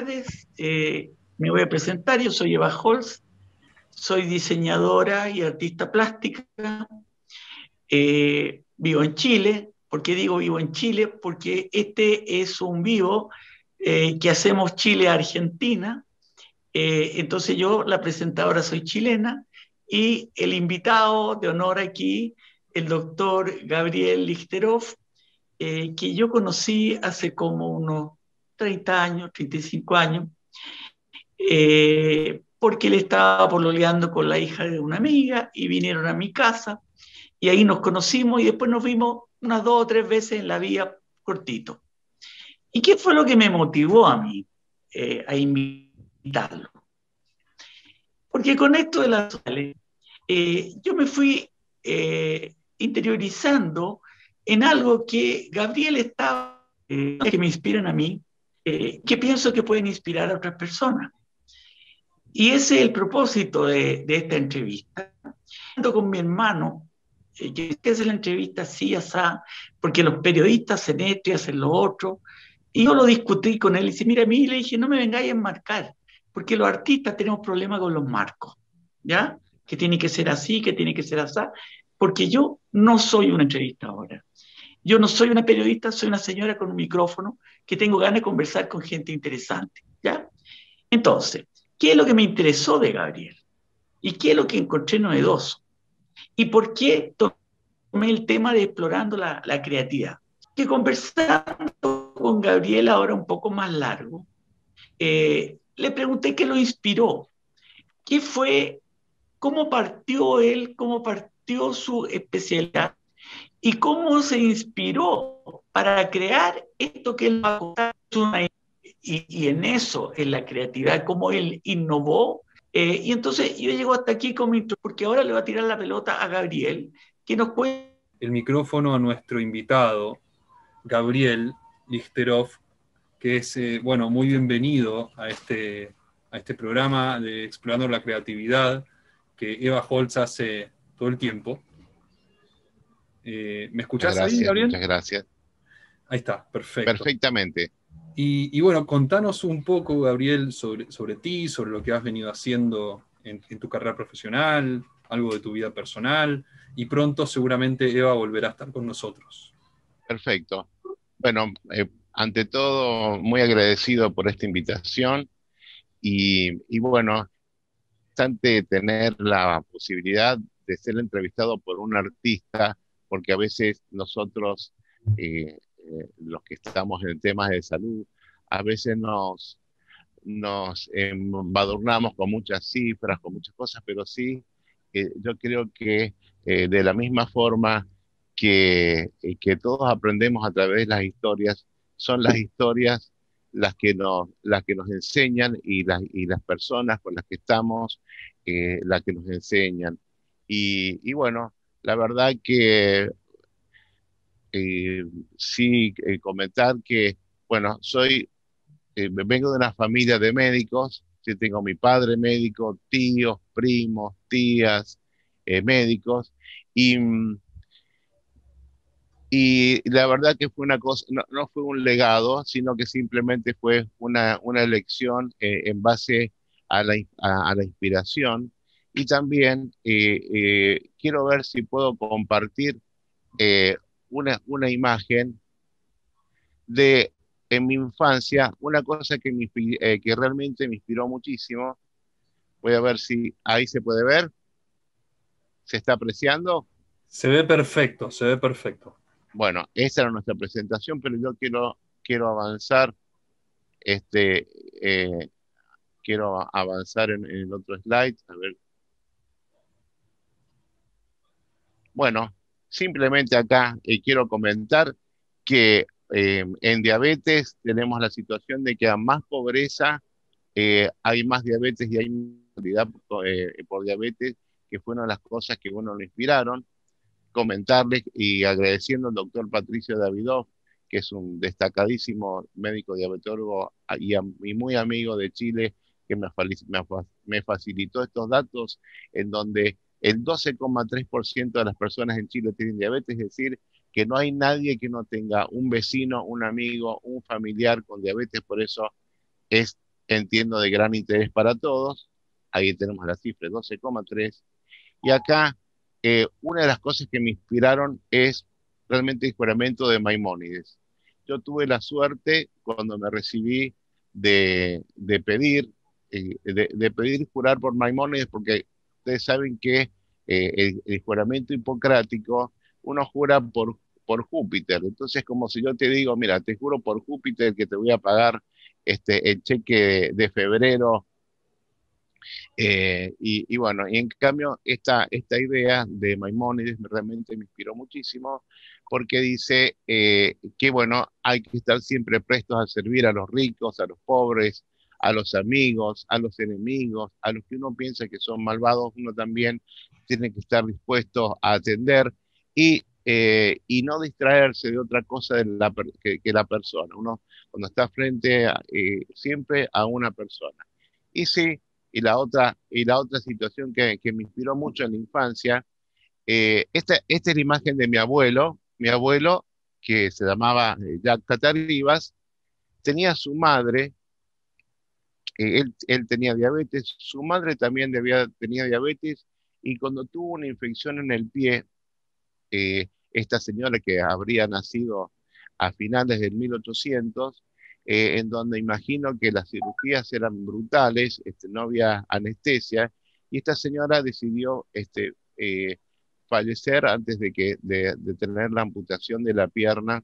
tardes. Me voy a presentar. Yo soy Eva Holz, soy diseñadora y artista plástica. Vivo en Chile. ¿Por qué digo vivo en Chile? Porque este es un vivo que hacemos Chile-Argentina. Entonces yo, la presentadora, soy chilena y el invitado de honor aquí, el doctor Gabriel Lichterhoff, que yo conocí hace como unos 30 años, 35 años, porque él estaba pololeando con la hija de una amiga y vinieron a mi casa y ahí nos conocimos y después nos vimos unas 2 o 3 veces en la vía cortito. ¿Y qué fue lo que me motivó a mí a invitarlo? Porque con esto de las sociales, yo me fui interiorizando en algo que Gabriel estaba, que me inspiran a mí, que pienso que pueden inspirar a otras personas. Y ese es el propósito de esta entrevista. Ando con mi hermano, que hace la entrevista así, así, porque los periodistas hacen esto y hacen lo otro. Y yo lo discutí con él y dice, mira, a mí le dije, no me vengáis a enmarcar, porque los artistas tenemos problemas con los marcos, ¿ya? Que tiene que ser así, que tiene que ser así, porque yo no soy una entrevistadora. Yo no soy una periodista, soy una señora con un micrófono que tengo ganas de conversar con gente interesante, ¿ya? Entonces, ¿qué es lo que me interesó de Gabriel? ¿Y qué es lo que encontré novedoso? ¿Y por qué tomé el tema de explorando la creatividad? Que conversando con Gabriel ahora un poco más largo, le pregunté qué lo inspiró, qué fue, cómo partió él, cómo partió su especialidad y cómo se inspiró para crear esto que él va a contar. Y en eso, en la creatividad, cómo él innovó. Y entonces yo llego hasta aquí con mi intro, porque ahora le voy a tirar la pelota a Gabriel, que nos puede... El micrófono a nuestro invitado, Gabriel Lichterhoff, que es, bueno, muy bienvenido a este programa de Explorando la Creatividad que Eva Holz hace todo el tiempo. ¿Me escuchás ahí, Gabriel? Muchas gracias. Ahí está, perfecto. Perfectamente. Y bueno, contanos un poco, Gabriel, sobre ti, sobre lo que has venido haciendo en tu carrera profesional, algo de tu vida personal, y pronto seguramente Eva volverá a estar con nosotros. Perfecto. Bueno, ante todo, muy agradecido por esta invitación y bueno, bastante tener la posibilidad de ser entrevistado por un artista, porque a veces nosotros, los que estamos en temas de salud, a veces nos embadurnamos con muchas cifras, con muchas cosas, pero sí, yo creo que de la misma forma que todos aprendemos a través de las historias, son las historias las que nos enseñan y las personas con las que estamos, las que nos enseñan. Y bueno, la verdad que eh, sí, comentar que, bueno, vengo de una familia de médicos, sí, tengo mi padre médico, tíos, primos, tías, médicos, y, y la verdad que fue una cosa, no fue un legado, sino que simplemente fue una elección en base a la inspiración. Y también quiero ver si puedo compartir eh, una imagen de en mi infancia, una cosa que realmente me inspiró muchísimo. Voy a ver si ahí se puede ver, se está apreciando. Se ve perfecto, se ve perfecto. Bueno, esa era nuestra presentación, pero yo quiero avanzar, este, eh, quiero avanzar en el otro slide. A ver. Bueno, simplemente acá quiero comentar que en diabetes tenemos la situación de que a más pobreza hay más diabetes y hay mortalidad por diabetes, que fue una de las cosas que, bueno, lo inspiraron. Comentarles y agradeciendo al doctor Patricio Davidoff, que es un destacadísimo médico diabetólogo y muy amigo de Chile, que me facilitó estos datos en donde el 12,3% de las personas en Chile tienen diabetes, es decir, que no hay nadie que no tenga un vecino, un amigo, un familiar con diabetes, por eso es entiendo de gran interés para todos. Ahí tenemos la cifra 12,3. Y acá, una de las cosas que me inspiraron es realmente el juramento de Maimónides. Yo tuve la suerte cuando me recibí de pedir, de pedir jurar por Maimónides, porque ustedes saben que el juramento hipocrático uno jura por Júpiter. Entonces, como si yo te digo, mira, te juro por Júpiter que te voy a pagar el cheque de febrero. Y bueno, y en cambio, esta idea de Maimónides realmente me inspiró muchísimo porque dice que, bueno, hay que estar siempre prestos a servir a los ricos, a los pobres, a los amigos, a los enemigos, a los que uno piensa que son malvados, uno también tiene que estar dispuesto a atender y no distraerse de otra cosa que la persona. Uno cuando está frente siempre a una persona. Y sí, y la otra situación que me inspiró mucho en la infancia, esta es la imagen de mi abuelo que se llamaba Jack Cataribas, tenía su madre, él tenía diabetes, su madre también tenía diabetes, y cuando tuvo una infección en el pie, esta señora que habría nacido a finales del 1800, en donde imagino que las cirugías eran brutales, no había anestesia, y esta señora decidió fallecer antes de tener la amputación de la pierna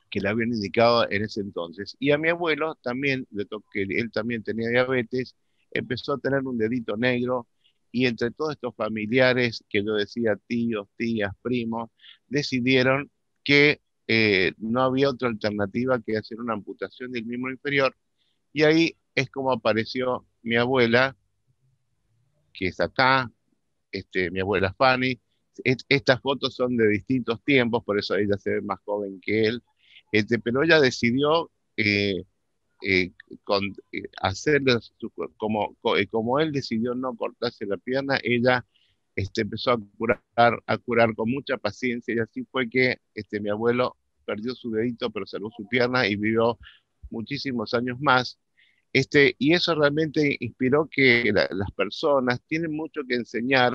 que le habían indicado en ese entonces. Y a mi abuelo también, que él también tenía diabetes, empezó a tener un dedito negro y entre todos estos familiares que yo decía tíos, tías, primos, decidieron que no había otra alternativa que hacer una amputación del miembro inferior. Y ahí es como apareció mi abuela, que es acá, mi abuela Fanny. Estas fotos son de distintos tiempos, por eso ella se ve más joven que él, pero ella decidió eh, hacerle como él decidió no cortarse la pierna, ella empezó a curar con mucha paciencia y así fue que mi abuelo perdió su dedito pero salvó su pierna y vivió muchísimos años más. Y eso realmente inspiró que las personas tienen mucho que enseñar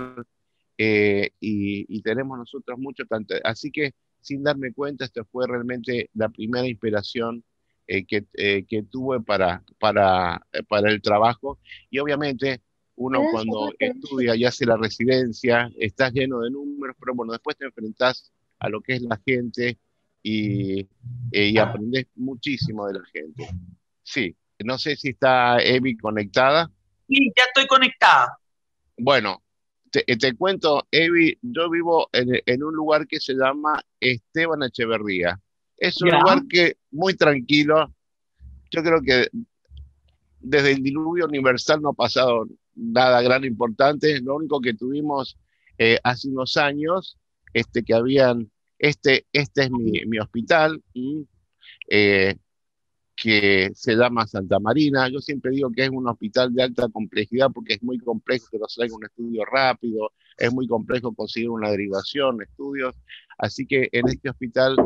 y tenemos nosotros mucho tanto. Así que sin darme cuenta, esta fue realmente la primera inspiración que tuve para el trabajo. Y obviamente uno cuando estudia y hace la residencia, estás lleno de números, pero bueno, después te enfrentás a lo que es la gente y aprendes muchísimo de la gente. Sí, no sé si está Evi conectada. Sí, ya estoy conectada. Bueno, te cuento, Evi, yo vivo en un lugar que se llama Esteban Echeverría. Es un Ya, lugar que muy tranquilo. Yo creo que desde el diluvio universal no ha pasado nada gran importante. Lo único que tuvimos hace unos años, que habían, este es mi hospital, eh, que se llama Santa Marina. Yo siempre digo que es un hospital de alta complejidad porque es muy complejo que nos salga un estudio rápido, es muy complejo conseguir una derivación, estudios. Así que en este hospital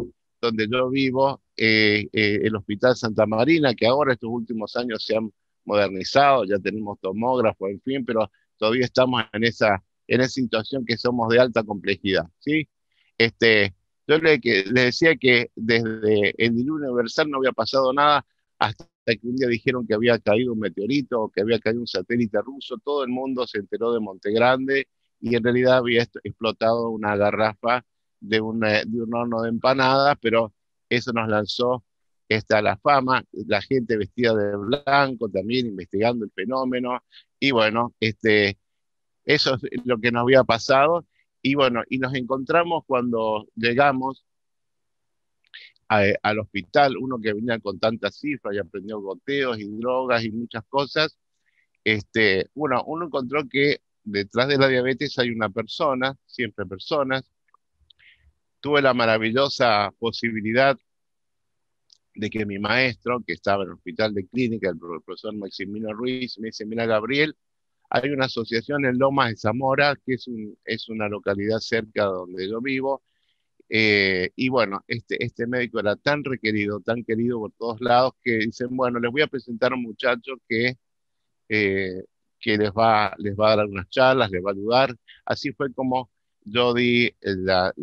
donde yo vivo, el Hospital Santa Marina, que ahora estos últimos años se han modernizado, ya tenemos tomógrafo, en fin, pero todavía estamos en esa situación que somos de alta complejidad, ¿sí? Yo le decía que desde el diluvio universal no había pasado nada hasta que un día dijeron que había caído un meteorito o que había caído un satélite ruso. Todo el mundo se enteró de Monte Grande y en realidad había explotado una garrafa de un horno de empanadas, pero eso nos lanzó a la fama, la gente vestida de blanco también investigando el fenómeno. Y bueno, eso es lo que nos había pasado. Y bueno, y nos encontramos cuando llegamos al hospital, uno que venía con tantas cifras y aprendió goteos y drogas y muchas cosas. Uno encontró que detrás de la diabetes hay una persona, siempre personas. Tuve la maravillosa posibilidad de que mi maestro, que estaba en el hospital de clínica, el profesor Maximino Ruiz, me dice, mira Gabriel, hay una asociación en Lomas de Zamora, que es una localidad cerca de donde yo vivo, Y bueno, este médico era tan requerido, tan querido por todos lados, que dicen, bueno, les voy a presentar a un muchacho eh, que les va a dar unas charlas, les va a ayudar. Así fue como yo di la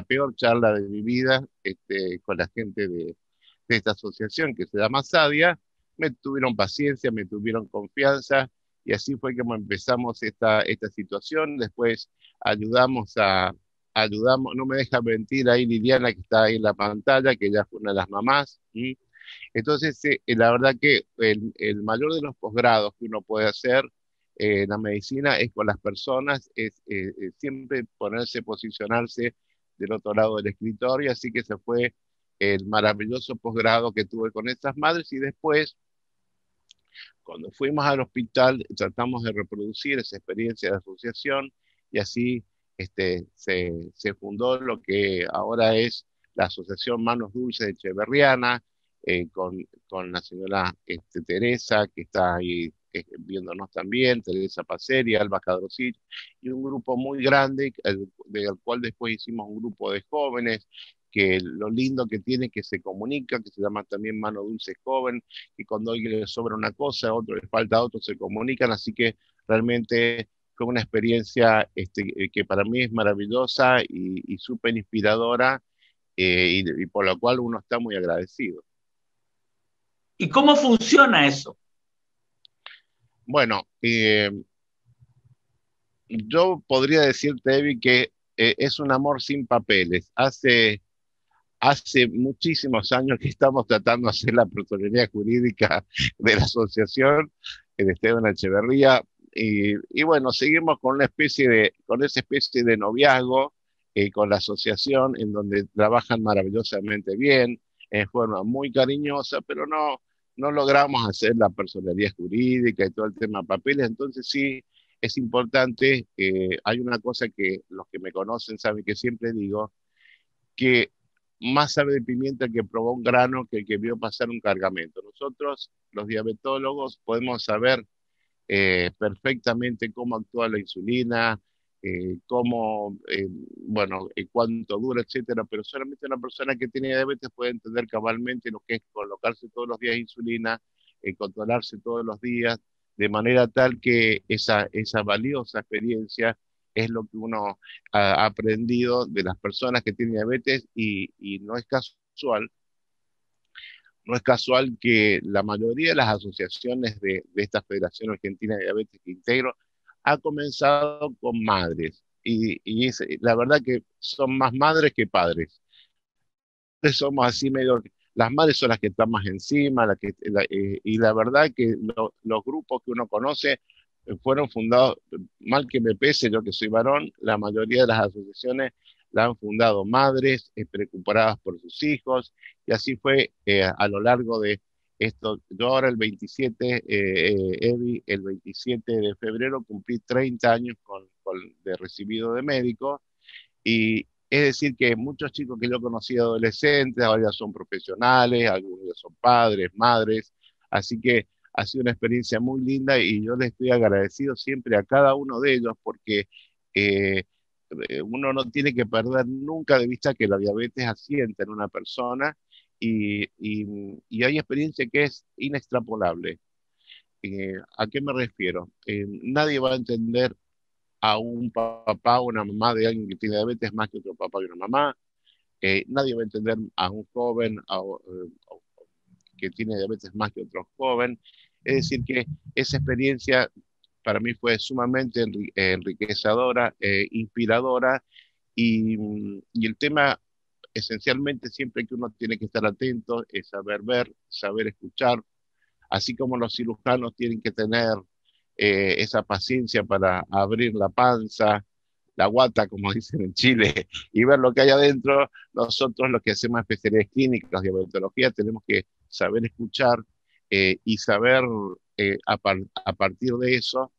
peor charla de mi vida con la gente de esta asociación que se llama Sadia. Me tuvieron paciencia, me tuvieron confianza, y así fue como empezamos esta situación. Después ayudamos ayudamos, no me deja mentir ahí Liliana, que está ahí en la pantalla, que ella fue una de las mamás. Entonces, la verdad que el mayor de los posgrados que uno puede hacer en la medicina es con las personas, es siempre ponerse, posicionarse del otro lado del escritorio. Así que se fue el maravilloso posgrado que tuve con estas madres, y después, cuando fuimos al hospital, tratamos de reproducir esa experiencia de asociación, y así se fundó lo que ahora es la Asociación Manos Dulces de Echeverriana, con la señora Teresa, que está ahí viéndonos también, Teresa Paceri, Alba Cadrosich, y un grupo muy grande, del cual después hicimos un grupo de jóvenes, que lo lindo que tiene que se comunica, que se llama también Mano Dulce Joven, y cuando a alguien le sobra una cosa, a otro le falta otro, se comunican. Así que realmente fue una experiencia que para mí es maravillosa y súper inspiradora, y por la cual uno está muy agradecido. ¿Y cómo funciona eso? Bueno, yo podría decirte, Evi, que es un amor sin papeles. Hace muchísimos años que estamos tratando de hacer la personería jurídica de la asociación, de Esteban Echeverría, y bueno, seguimos con con esa especie de noviazgo con la asociación, en donde trabajan maravillosamente bien, en forma muy cariñosa, pero no logramos hacer la personería jurídica y todo el tema de papeles. Entonces sí, es importante. Hay una cosa que los que me conocen saben que siempre digo, que más sabe de pimienta el que probó un grano que el que vio pasar un cargamento. Nosotros, los diabetólogos, podemos saber perfectamente cómo actúa la insulina, bueno, cuánto dura, etcétera, pero solamente una persona que tiene diabetes puede entender cabalmente lo que es colocarse todos los días insulina, controlarse todos los días, de manera tal que esa valiosa experiencia es lo que uno ha aprendido de las personas que tienen diabetes, y no es casual que la mayoría de las asociaciones de esta Federación Argentina de Diabetes que integro ha comenzado con madres. La verdad que son más madres que padres. Somos así medio, las madres son las que están más encima, y la verdad que los grupos que uno conoce fueron fundados, mal que me pese yo que soy varón, la mayoría de las asociaciones la han fundado madres preocupadas por sus hijos, y así fue a lo largo de esto. Yo ahora el 27, Evi, el 27 de febrero cumplí 30 años de recibido de médico. Y es decir, que muchos chicos que yo conocí adolescentes ahora ya son profesionales, algunos ya son padres, madres. Así que ha sido una experiencia muy linda, y yo les estoy agradecido siempre a cada uno de ellos, porque eh, uno no tiene que perder nunca de vista que la diabetes asienta en una persona, y hay experiencia que es inextrapolable. ¿A qué me refiero? Nadie va a entender a un papá o una mamá de alguien que tiene diabetes más que otro papá y una mamá. Nadie va a entender a un joven que tiene diabetes más que otro joven. Es decir, que esa experiencia para mí fue sumamente enriquecedora, inspiradora, y el tema esencialmente siempre que uno tiene que estar atento es saber ver, saber escuchar, así como los cirujanos tienen que tener esa paciencia para abrir la panza, la guata, como dicen en Chile, y ver lo que hay adentro. Nosotros, los que hacemos especialidades clínicas, diabetología, tenemos que saber escuchar, y saber a partir de eso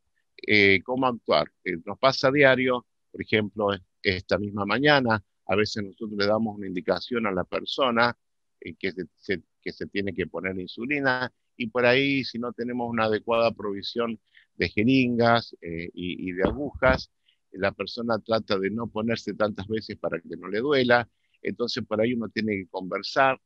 cómo actuar. Nos pasa a diario, por ejemplo, esta misma mañana, a veces nosotros le damos una indicación a la persona que se tiene que poner insulina, y por ahí, si no tenemos una adecuada provisión de jeringas y de agujas, la persona trata de no ponerse tantas veces para que no le duela, entonces por ahí uno tiene que conversar,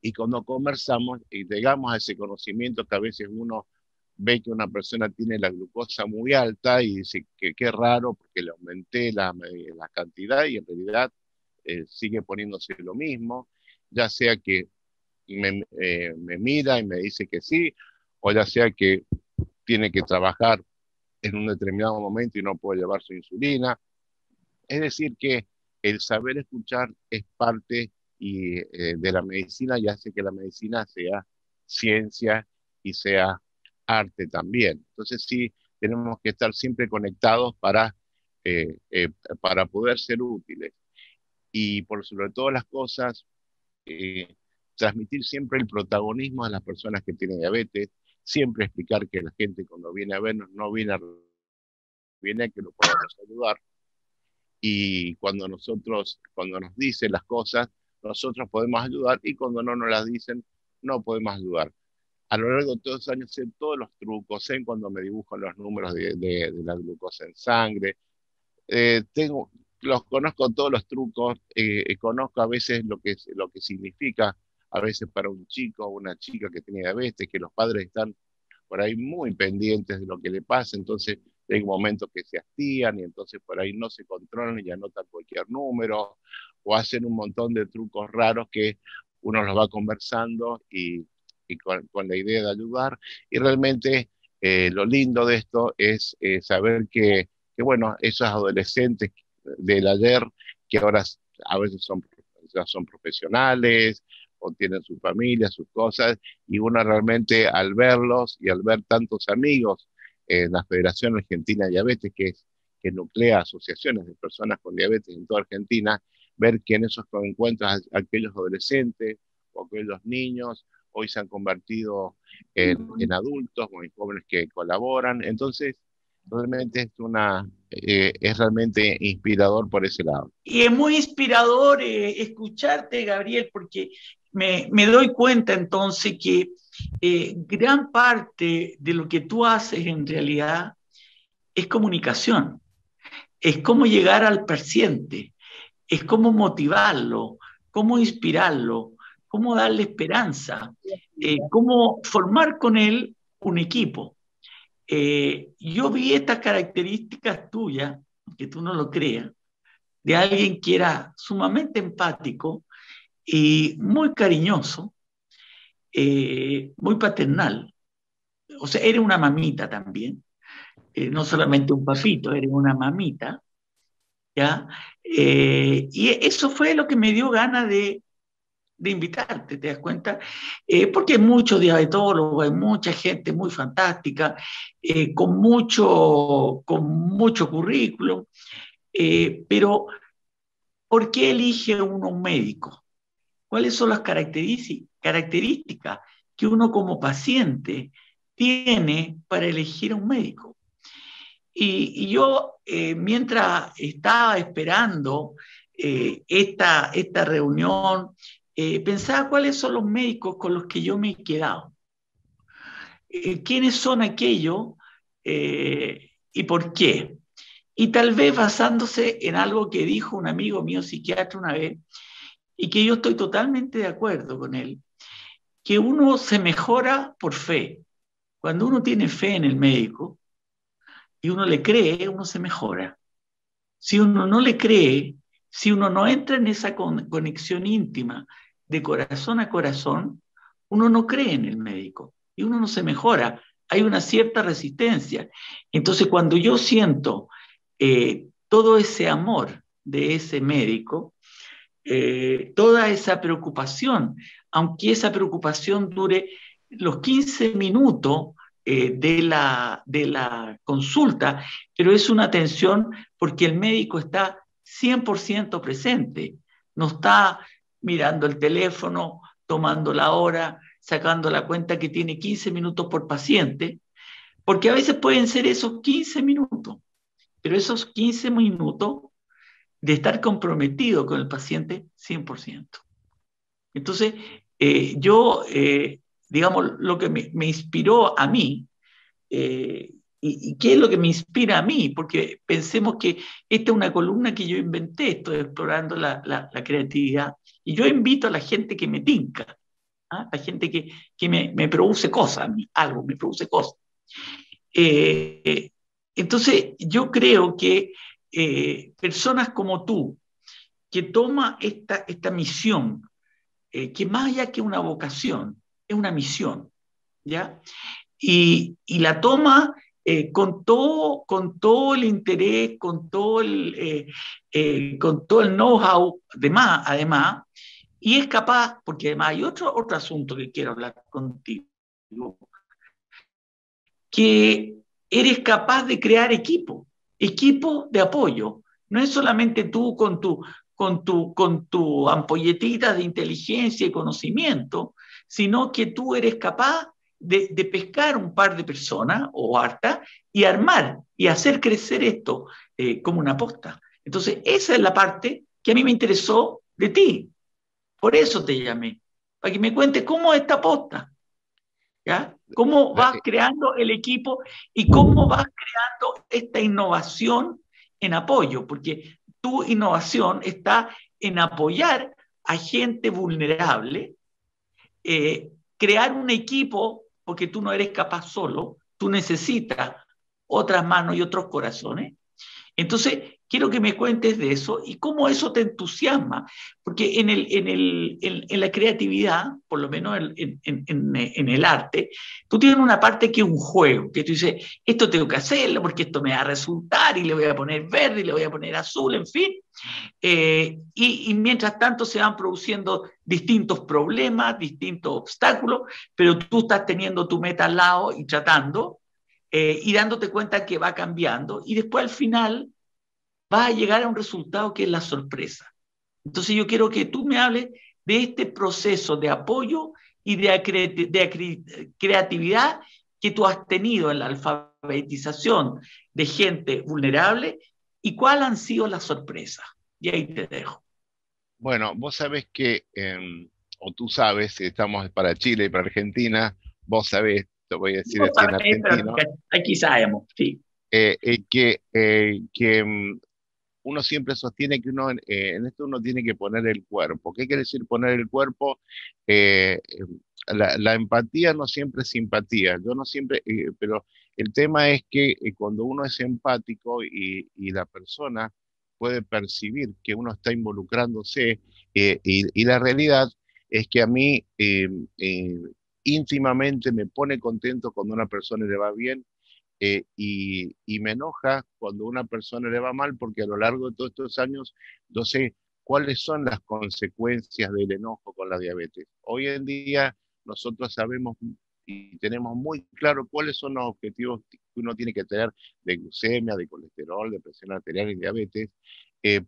y cuando conversamos y llegamos a ese conocimiento que a veces uno ve que una persona tiene la glucosa muy alta y dice que qué raro porque le aumenté la cantidad y en realidad sigue poniéndose lo mismo, ya sea que me mira y me dice que sí, o ya sea que tiene que trabajar en un determinado momento y no puede llevar su insulina. Es decir, que el saber escuchar es parte de la medicina y hace que la medicina sea ciencia y sea arte también. Entonces sí, tenemos que estar siempre conectados eh, eh, para poder ser útiles. Y por sobre todas las cosas, eh, transmitir siempre el protagonismo a las personas que tienen diabetes, siempre explicar que la gente cuando viene a vernos no viene viene a que lo podamos ayudar, y cuando nos dicen las cosas, nosotros podemos ayudar, y cuando no nos las dicen, no podemos ayudar. A lo largo de todos los años sé todos los trucos, sé cuando me dibujan los números de la glucosa en sangre, tengo, los conozco todos los trucos, conozco a veces lo que significa a veces para un chico o una chica que tiene diabetes, que los padres están por ahí muy pendientes de lo que le pasa, entonces hay momentos que se hastían y entonces por ahí no se controlan y anotan cualquier número o hacen un montón de trucos raros que uno los va conversando y con la idea de ayudar. Y realmente lo lindo de esto es saber que, bueno, esos adolescentes del ayer, que ahora a veces ya son profesionales o tienen su familia, sus cosas, y uno realmente al verlos y al ver tantos amigos en la Federación Argentina de Diabetes, que nuclea asociaciones de personas con diabetes en toda Argentina, ver que en esos encuentros aquellos adolescentes o aquellos niños hoy se han convertido en adultos o en jóvenes que colaboran. Entonces, realmente es realmente inspirador por ese lado. Y es muy inspirador escucharte, Gabriel, porque me doy cuenta entonces que gran parte de lo que tú haces en realidad es comunicación, es cómo llegar al paciente, es cómo motivarlo, cómo inspirarlo, cómo darle esperanza, cómo formar con él un equipo. Yo vi estas características tuyas, que tú no lo creas, de alguien que era sumamente empático y muy cariñoso, muy paternal. O sea, eres una mamita también, no solamente un papito, eres una mamita, ¿ya? Y eso fue lo que me dio ganas de invitarte, ¿te das cuenta? Porque hay muchos diabetólogos, hay mucha gente muy fantástica, con mucho currículum, pero ¿por qué elige uno un médico? ¿Cuáles son las características que uno como paciente tiene para elegir a un médico? Y yo, mientras estaba esperando esta reunión, pensaba cuáles son los médicos con los que yo me he quedado. ¿Quiénes son aquellos y por qué? Y tal vez basándose en algo que dijo un amigo mío psiquiatra una vez, y que yo estoy totalmente de acuerdo con él, que uno se mejora por fe. Cuando uno tiene fe en el médico y uno le cree, uno se mejora. Si uno no le cree, si uno no entra en esa conexión íntima de corazón a corazón, uno no cree en el médico y uno no se mejora. Hay una cierta resistencia. Entonces, cuando yo siento todo ese amor de ese médico, toda esa preocupación, aunque esa preocupación dure los 15 minutos de la consulta, pero es una atención porque el médico está 100% presente, no está mirando el teléfono, tomando la hora, sacando la cuenta que tiene 15 minutos por paciente, porque a veces pueden ser esos 15 minutos, pero esos 15 minutos de estar comprometido con el paciente 100%. Entonces, digamos, lo que me inspiró a mí, ¿Y qué es lo que me inspira a mí? Porque pensemos que esta es una columna que yo inventé, estoy explorando la creatividad, y yo invito a la gente que me tinca, ¿ah? La gente que me produce cosas, a mí, algo me produce cosas. Eh, entonces, yo creo que personas como tú, que toma esta misión, que más allá que una vocación, es una misión, ¿ya? Y la toma con todo el interés, con todo el know-how, además, y es capaz, porque además hay otro asunto que quiero hablar contigo, que eres capaz de crear equipo de apoyo. No es solamente tú con tu ampolletita de inteligencia y conocimiento, sino que tú eres capaz de pescar un par de personas o harta y armar y hacer crecer esto como una posta. Entonces, esa es la parte que a mí me interesó de ti. Por eso te llamé, para que me cuentes cómo es esta posta. ¿Ya? ¿Cómo vas creando el equipo y cómo vas creando esta innovación en apoyo? Porque tu innovación está en apoyar a gente vulnerable, crear un equipo, porque tú no eres capaz solo, tú necesitas otras manos y otros corazones. Entonces, quiero que me cuentes de eso y cómo eso te entusiasma, porque en la creatividad, por lo menos en el arte, tú tienes una parte que es un juego, que tú dices, esto tengo que hacerlo porque esto me va a resultar y le voy a poner verde y le voy a poner azul, en fin. Y mientras tanto se van produciendo distintos problemas, distintos obstáculos, pero tú estás teniendo tu meta al lado y tratando y dándote cuenta que va cambiando y después al final vas a llegar a un resultado que es la sorpresa. Entonces yo quiero que tú me hables de este proceso de apoyo y de creatividad que tú has tenido en la alfabetización de gente vulnerable y cuáles han sido las sorpresas. Y ahí te dejo. Bueno, vos sabés que, o tú sabes, estamos para Chile y para Argentina, vos sabés, te voy a decir No así en sabes, pero argentino, aquí sabemos, sí. que uno siempre sostiene que uno en esto uno tiene que poner el cuerpo. ¿Qué quiere decir poner el cuerpo? La empatía no siempre es simpatía. Yo no siempre, pero el tema es que cuando uno es empático y la persona puede percibir que uno está involucrándose, y la realidad es que a mí íntimamente me pone contento cuando a una persona le va bien, y me enoja cuando a una persona le va mal, porque a lo largo de todos estos años yo sé cuáles son las consecuencias del enojo con la diabetes. Hoy en día nosotros sabemos y tenemos muy claro cuáles son los objetivos que uno tiene que tener de glucemia, de colesterol, de presión arterial y diabetes,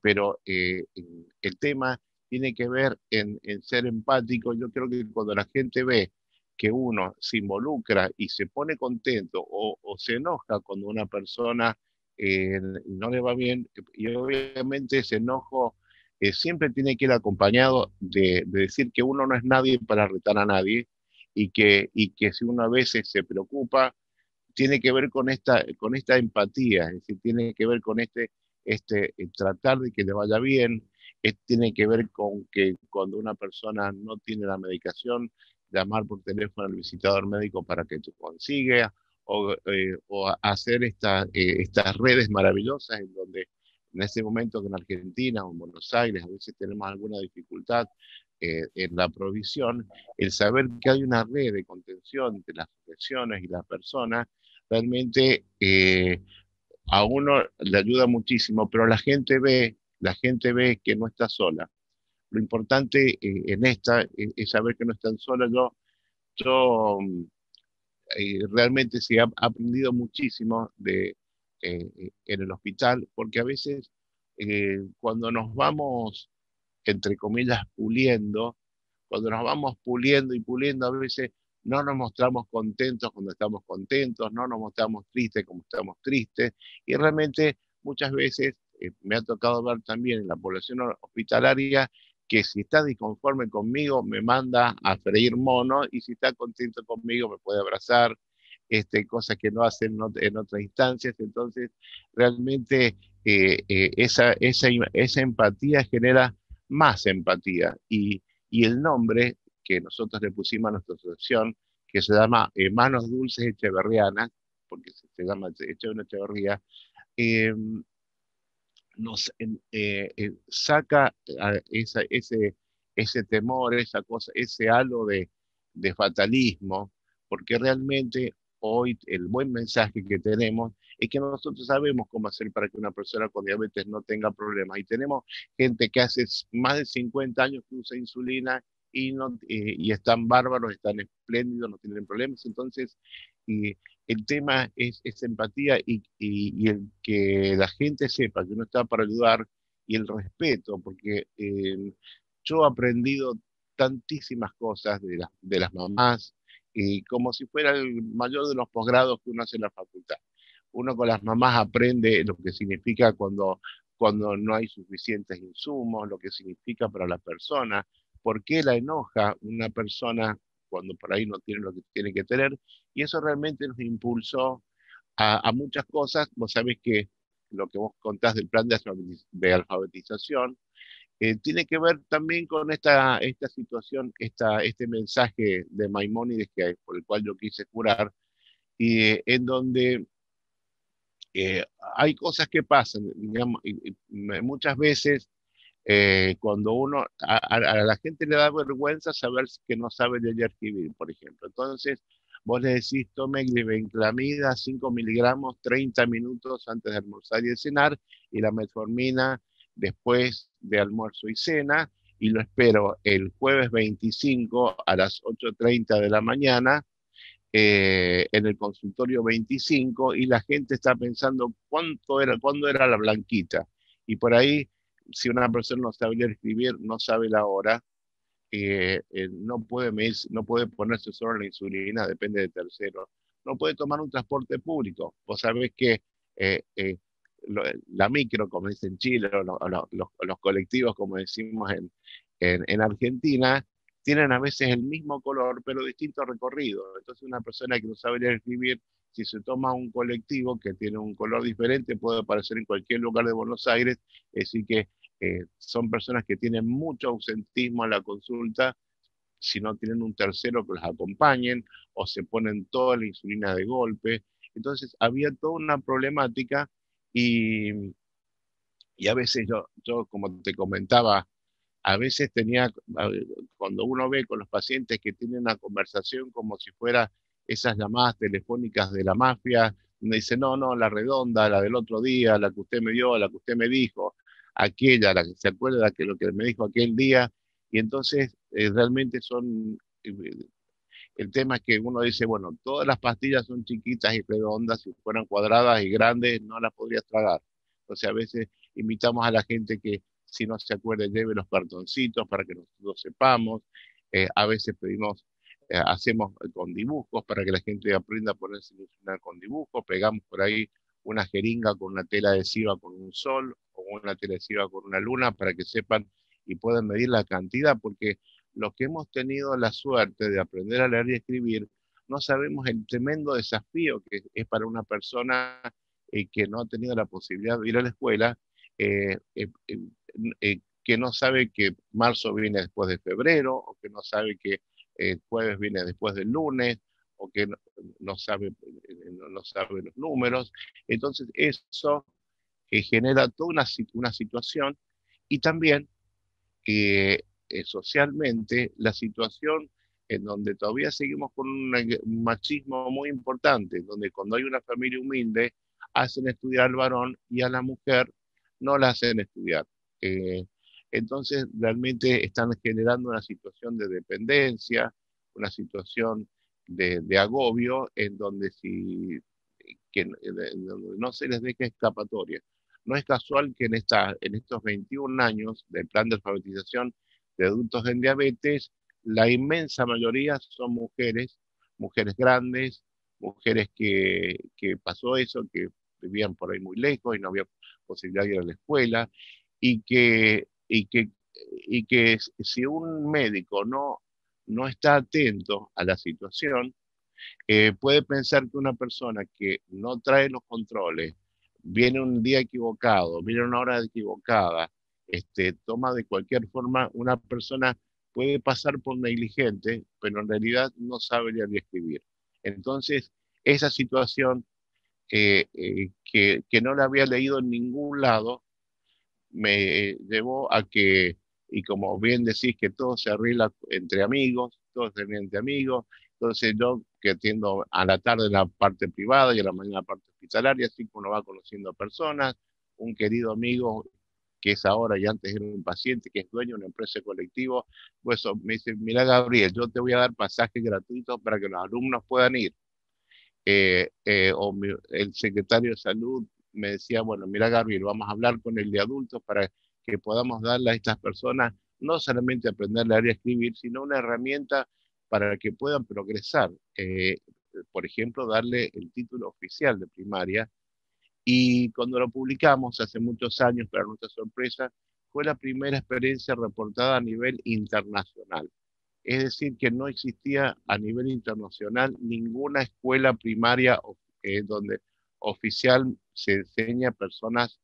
pero el tema tiene que ver en ser empático. Yo creo que cuando la gente ve que uno se involucra y se pone contento o se enoja cuando una persona no le va bien, y obviamente ese enojo siempre tiene que ir acompañado de decir que uno no es nadie para retar a nadie, y que si uno a veces se preocupa, tiene que ver con esta empatía, es decir, tiene que ver con tratar de que le vaya bien, tiene que ver con que cuando una persona no tiene la medicación, llamar por teléfono al visitador médico para que tú consiga, o hacer estas redes maravillosas en donde en este momento que en Argentina o en Buenos Aires a veces tenemos alguna dificultad en la provisión, el saber que hay una red de contención entre las profesiones y las personas realmente a uno le ayuda muchísimo, pero la gente ve que no está sola. Lo importante en esta es saber que no están solas. Yo realmente sí he aprendido muchísimo en el hospital, porque a veces cuando nos vamos, entre comillas, puliendo, cuando nos vamos puliendo y puliendo, a veces no nos mostramos contentos cuando estamos contentos, no nos mostramos tristes como estamos tristes, y realmente muchas veces me ha tocado ver también en la población hospitalaria que si está disconforme conmigo me manda a freír mono, y si está contento conmigo me puede abrazar. cosas que no hacen en otras instancias. Entonces, realmente esa empatía genera más empatía. Y el nombre que nosotros le pusimos a nuestra asociación, que se llama Manos Dulces Echeverrianas, porque se llama Echeverría, eh, saca ese temor, esa cosa, ese halo de fatalismo, porque realmente hoy el buen mensaje que tenemos es que nosotros sabemos cómo hacer para que una persona con diabetes no tenga problemas. Y tenemos gente que hace más de 50 años que usa insulina y están bárbaros, están espléndidos, no tienen problemas. Entonces, y el tema es empatía y el que la gente sepa que uno está para ayudar y el respeto, porque yo he aprendido tantísimas cosas de las mamás, y como si fuera el mayor de los posgrados que uno hace en la facultad. Uno con las mamás aprende lo que significa cuando no hay suficientes insumos, lo que significa para la persona, por qué la enoja una persona cuando por ahí no tiene lo que tiene que tener, y eso realmente nos impulsó a muchas cosas. Vos sabés que lo que vos contás del plan de alfabetización tiene que ver también con esta situación, este mensaje de Maimónides por el cual yo quise curar, y en donde eh, hay cosas que pasan, digamos, muchas veces cuando a la gente le da vergüenza saber que no sabe leer y escribir, por ejemplo. Entonces, vos le decís, tome glibenclamida 5 miligramos 30 minutos antes de almorzar y de cenar, y la metformina después de almuerzo y cena, y lo espero el jueves 25 a las 8:30 de la mañana, en el consultorio 25, y la gente está pensando cuándo era la blanquita. Y por ahí, si una persona no sabe leer escribir, no sabe la hora, no puede ponerse solo la insulina, depende de terceros, no puede tomar un transporte público. Vos sabés que eh, eh, la micro, como dicen en Chile, los colectivos, como decimos en Argentina, tienen a veces el mismo color, pero distinto recorrido. Entonces, una persona que no sabe leer y escribir, si se toma un colectivo que tiene un color diferente, puede aparecer en cualquier lugar de Buenos Aires. Es decir, que son personas que tienen mucho ausentismo en la consulta si no tienen un tercero que los acompañen, o se ponen toda la insulina de golpe. Entonces, había toda una problemática, y, y a veces yo, como te comentaba, a veces cuando uno ve con los pacientes que tienen una conversación como si fuera esas llamadas telefónicas de la mafia, donde dice, no, no, la redonda, la del otro día, la que usted me dio, la que usted me dijo, aquella, la que se acuerda de lo que me dijo aquel día. Y entonces realmente eh, el tema es que uno dice, bueno, todas las pastillas son chiquitas y redondas, si fueran cuadradas y grandes no las podrías tragar. Entonces a veces invitamos a la gente que, si no se acuerda, lleve los cartoncitos para que nosotros sepamos. A veces hacemos con dibujos para que la gente aprenda a ponerse ilusionar con dibujos. Pegamos por ahí una jeringa con una tela adhesiva con un sol, o una tela adhesiva con una luna, para que sepan y puedan medir la cantidad, porque los que hemos tenido la suerte de aprender a leer y escribir, no sabemos el tremendo desafío que es para una persona que no ha tenido la posibilidad de ir a la escuela, eh, eh, eh, que no sabe que marzo viene después de febrero, o que no sabe que jueves viene después del lunes, o que no sabe los números. Entonces, eso genera toda una situación, y también socialmente la situación en donde todavía seguimos con un machismo muy importante, donde cuando hay una familia humilde hacen estudiar al varón y a la mujer no la hacen estudiar. Eh, entonces realmente están generando una situación de dependencia, una situación de agobio, en donde en donde no se les deja escapatoria. No es casual que en estos 21 años del plan de alfabetización de adultos en diabetes, la inmensa mayoría son mujeres, mujeres grandes, mujeres que pasó eso, que vivían por ahí muy lejos y no había posibilidad de ir a la escuela, y que si un médico no está atento a la situación, Puede pensar que una persona que no trae los controles, viene un día equivocado, viene una hora equivocada, toma de cualquier forma, una persona puede pasar por negligente, pero en realidad no sabe leer ni escribir. Entonces, esa situación que no la había leído en ningún lado, me llevó a que, y como bien decís, que todo se arregla entre amigos, todo se arregla entre amigos, entonces yo que atiendo a la tarde la parte privada y a la mañana la parte hospitalaria, así que uno va conociendo personas, un querido amigo que es ahora y antes era un paciente, que es dueño de una empresa de colectivo, pues me dice, mira Gabriel, yo te voy a dar pasajes gratuitos para que los alumnos puedan ir. El secretario de salud me decía, bueno, mira Gabriel, vamos a hablar con el de adultos para que podamos darle a estas personas no solamente aprender a leer y a escribir, sino una herramienta para que puedan progresar. Por ejemplo, darle el título oficial de primaria. Y cuando lo publicamos hace muchos años, para nuestra sorpresa, fue la primera experiencia reportada a nivel internacional. Es decir, que no existía a nivel internacional ninguna escuela primaria donde oficial se enseña a personas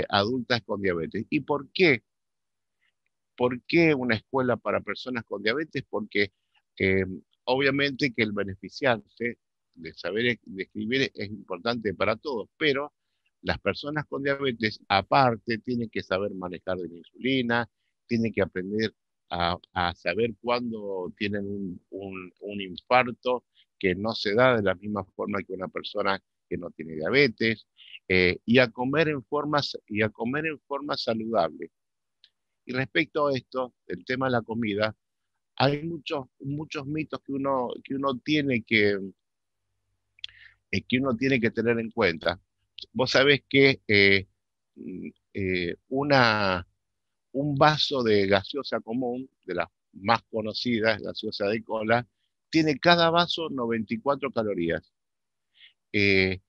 adultas con diabetes. ¿Y por qué? ¿Por qué una escuela para personas con diabetes? Porque eh, obviamente que el beneficiarse de saber de escribir es importante para todos, pero las personas con diabetes aparte tienen que saber manejar de la insulina, tienen que aprender a saber cuándo tienen un infarto que no se da de la misma forma que una persona que no tiene diabetes, y a comer y a comer en forma saludable. Y respecto a esto, el tema de la comida, hay muchos mitos que uno tiene que tener en cuenta. Vos sabés que mm, eh, una, un vaso de gaseosa común, de las más conocidas, gaseosa de cola, tiene cada vaso 94 calorías. Eh,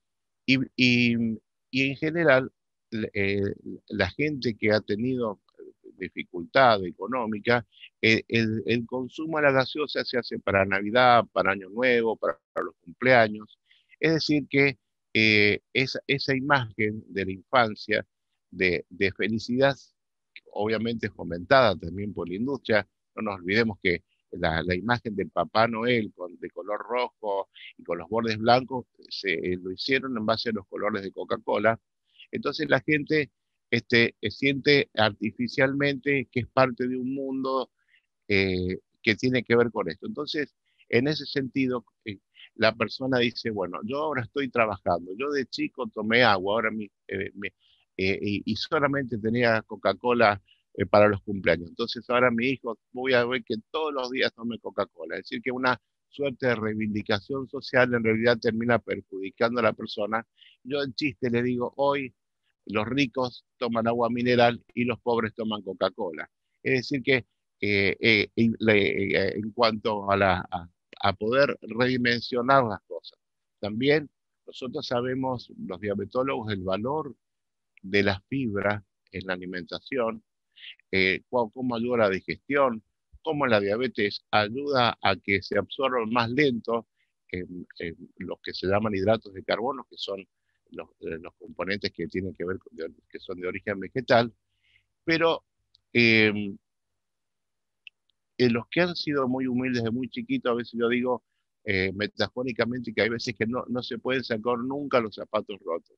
y, y- y en general, eh, la gente que ha tenido dificultad económica, el consumo de la gaseosa se hace para Navidad, para Año Nuevo, para los cumpleaños. Es decir, que esa imagen de la infancia, de felicidad, obviamente fomentada también por la industria, no nos olvidemos que la imagen del Papá Noel de color rojo y con los bordes blancos lo hicieron en base a los colores de Coca-Cola. Entonces la gente siente artificialmente que es parte de un mundo que tiene que ver con esto. Entonces, en ese sentido, la persona dice, bueno, yo ahora estoy trabajando, yo de chico tomé agua, ahora y solamente tenía Coca-Cola para los cumpleaños. Entonces ahora mi hijo voy a ver que todos los días tome Coca-Cola. Es decir, que una suerte de reivindicación social en realidad termina perjudicando a la persona. Yo en chiste le digo, hoy los ricos toman agua mineral y los pobres toman Coca-Cola. Es decir, que en cuanto a poder redimensionar las cosas. También nosotros sabemos, los diabetólogos, el valor de la fibra en la alimentación, cómo ayuda a la digestión, cómo la diabetes ayuda a que se absorban más lento los que se llaman hidratos de carbono, que son los componentes que tienen que ver que son de origen vegetal, pero eh, los que han sido muy humildes de muy chiquito, a veces yo digo metafóricamente que hay veces que no se pueden sacar nunca los zapatos rotos.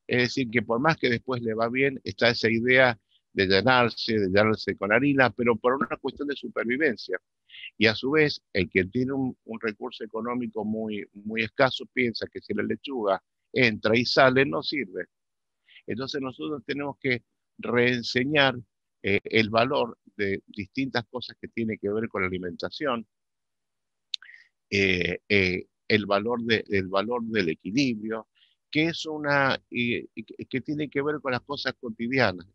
Es decir, que por más que después le va bien, está esa idea de llenarse con harina, pero por una cuestión de supervivencia. Y a su vez, el que tiene un recurso económico muy escaso piensa que si la lechuga entra y sale, no sirve. Entonces nosotros tenemos que reenseñar el valor de distintas cosas que tienen que ver con la alimentación, el valor del equilibrio, que es que tiene que ver con las cosas cotidianas.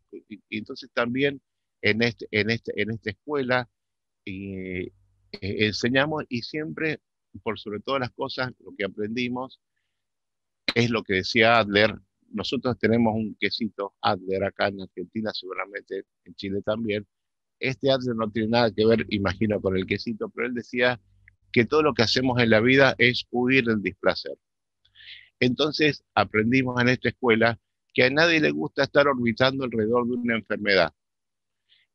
Y entonces también en esta escuela enseñamos y siempre, por sobre todas las cosas, lo que aprendimos es lo que decía Adler. Nosotros tenemos un quesito Adler acá en Argentina, seguramente en Chile también. Este Adler no tiene nada que ver, imagino, con el quesito, pero él decía que todo lo que hacemos en la vida es huir del displacer. Entonces aprendimos en esta escuela que a nadie le gusta estar orbitando alrededor de una enfermedad.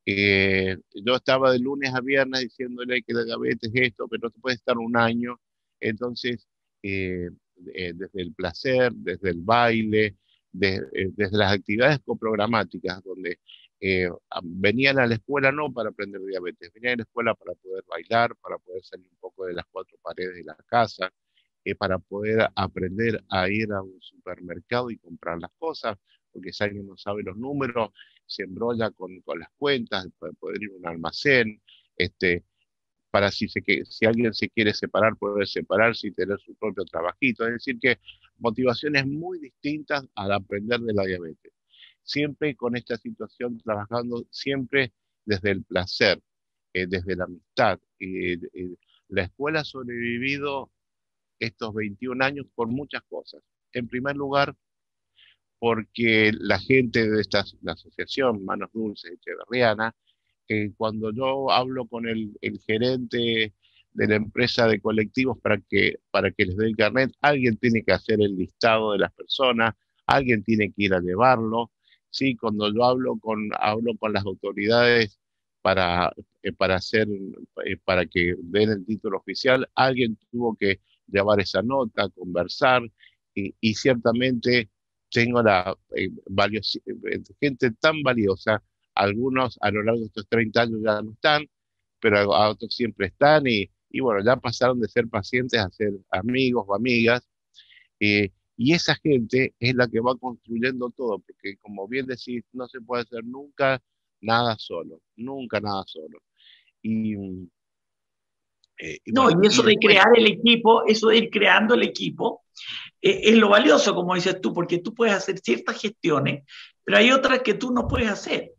Yo estaba de lunes a viernes diciéndole que la diabetes es esto, pero no puede estar un año. Entonces, eh, desde el placer, desde el baile, desde las actividades coprogramáticas, donde venían a la escuela no para aprender diabetes, venían a la escuela para poder bailar, para poder salir un poco de las cuatro paredes de la casa, para poder aprender a ir a un supermercado y comprar las cosas, porque si alguien no sabe los números, se embrolla con las cuentas, para poder ir a un almacén, para si alguien se quiere separar, poder separarse y tener su propio trabajito. Es decir, que motivaciones muy distintas al aprender de la diabetes. Siempre con esta situación, trabajando siempre desde el placer, desde la amistad. La escuela ha sobrevivido estos 21 años por muchas cosas. En primer lugar, porque la gente de la asociación Manos Dulces Echeverriana, cuando yo hablo con el gerente de la empresa de colectivos para que les dé el carnet, alguien tiene que hacer el listado de las personas, alguien tiene que ir a llevarlo. Sí, cuando yo hablo con las autoridades para, para que den el título oficial, alguien tuvo que llevar esa nota, conversar, y ciertamente tengo gente tan valiosa. Algunos a lo largo de estos 30 años ya no están, pero a otros siempre están, y bueno, ya pasaron de ser pacientes a ser amigos o amigas, y esa gente es la que va construyendo todo, porque como bien decís, no se puede hacer nunca nada solo, nunca nada solo. Y, y No, bueno, y eso y de después, crear el equipo, eso de ir creando el equipo, es lo valioso, como dices tú, porque tú puedes hacer ciertas gestiones, pero hay otras que tú no puedes hacer.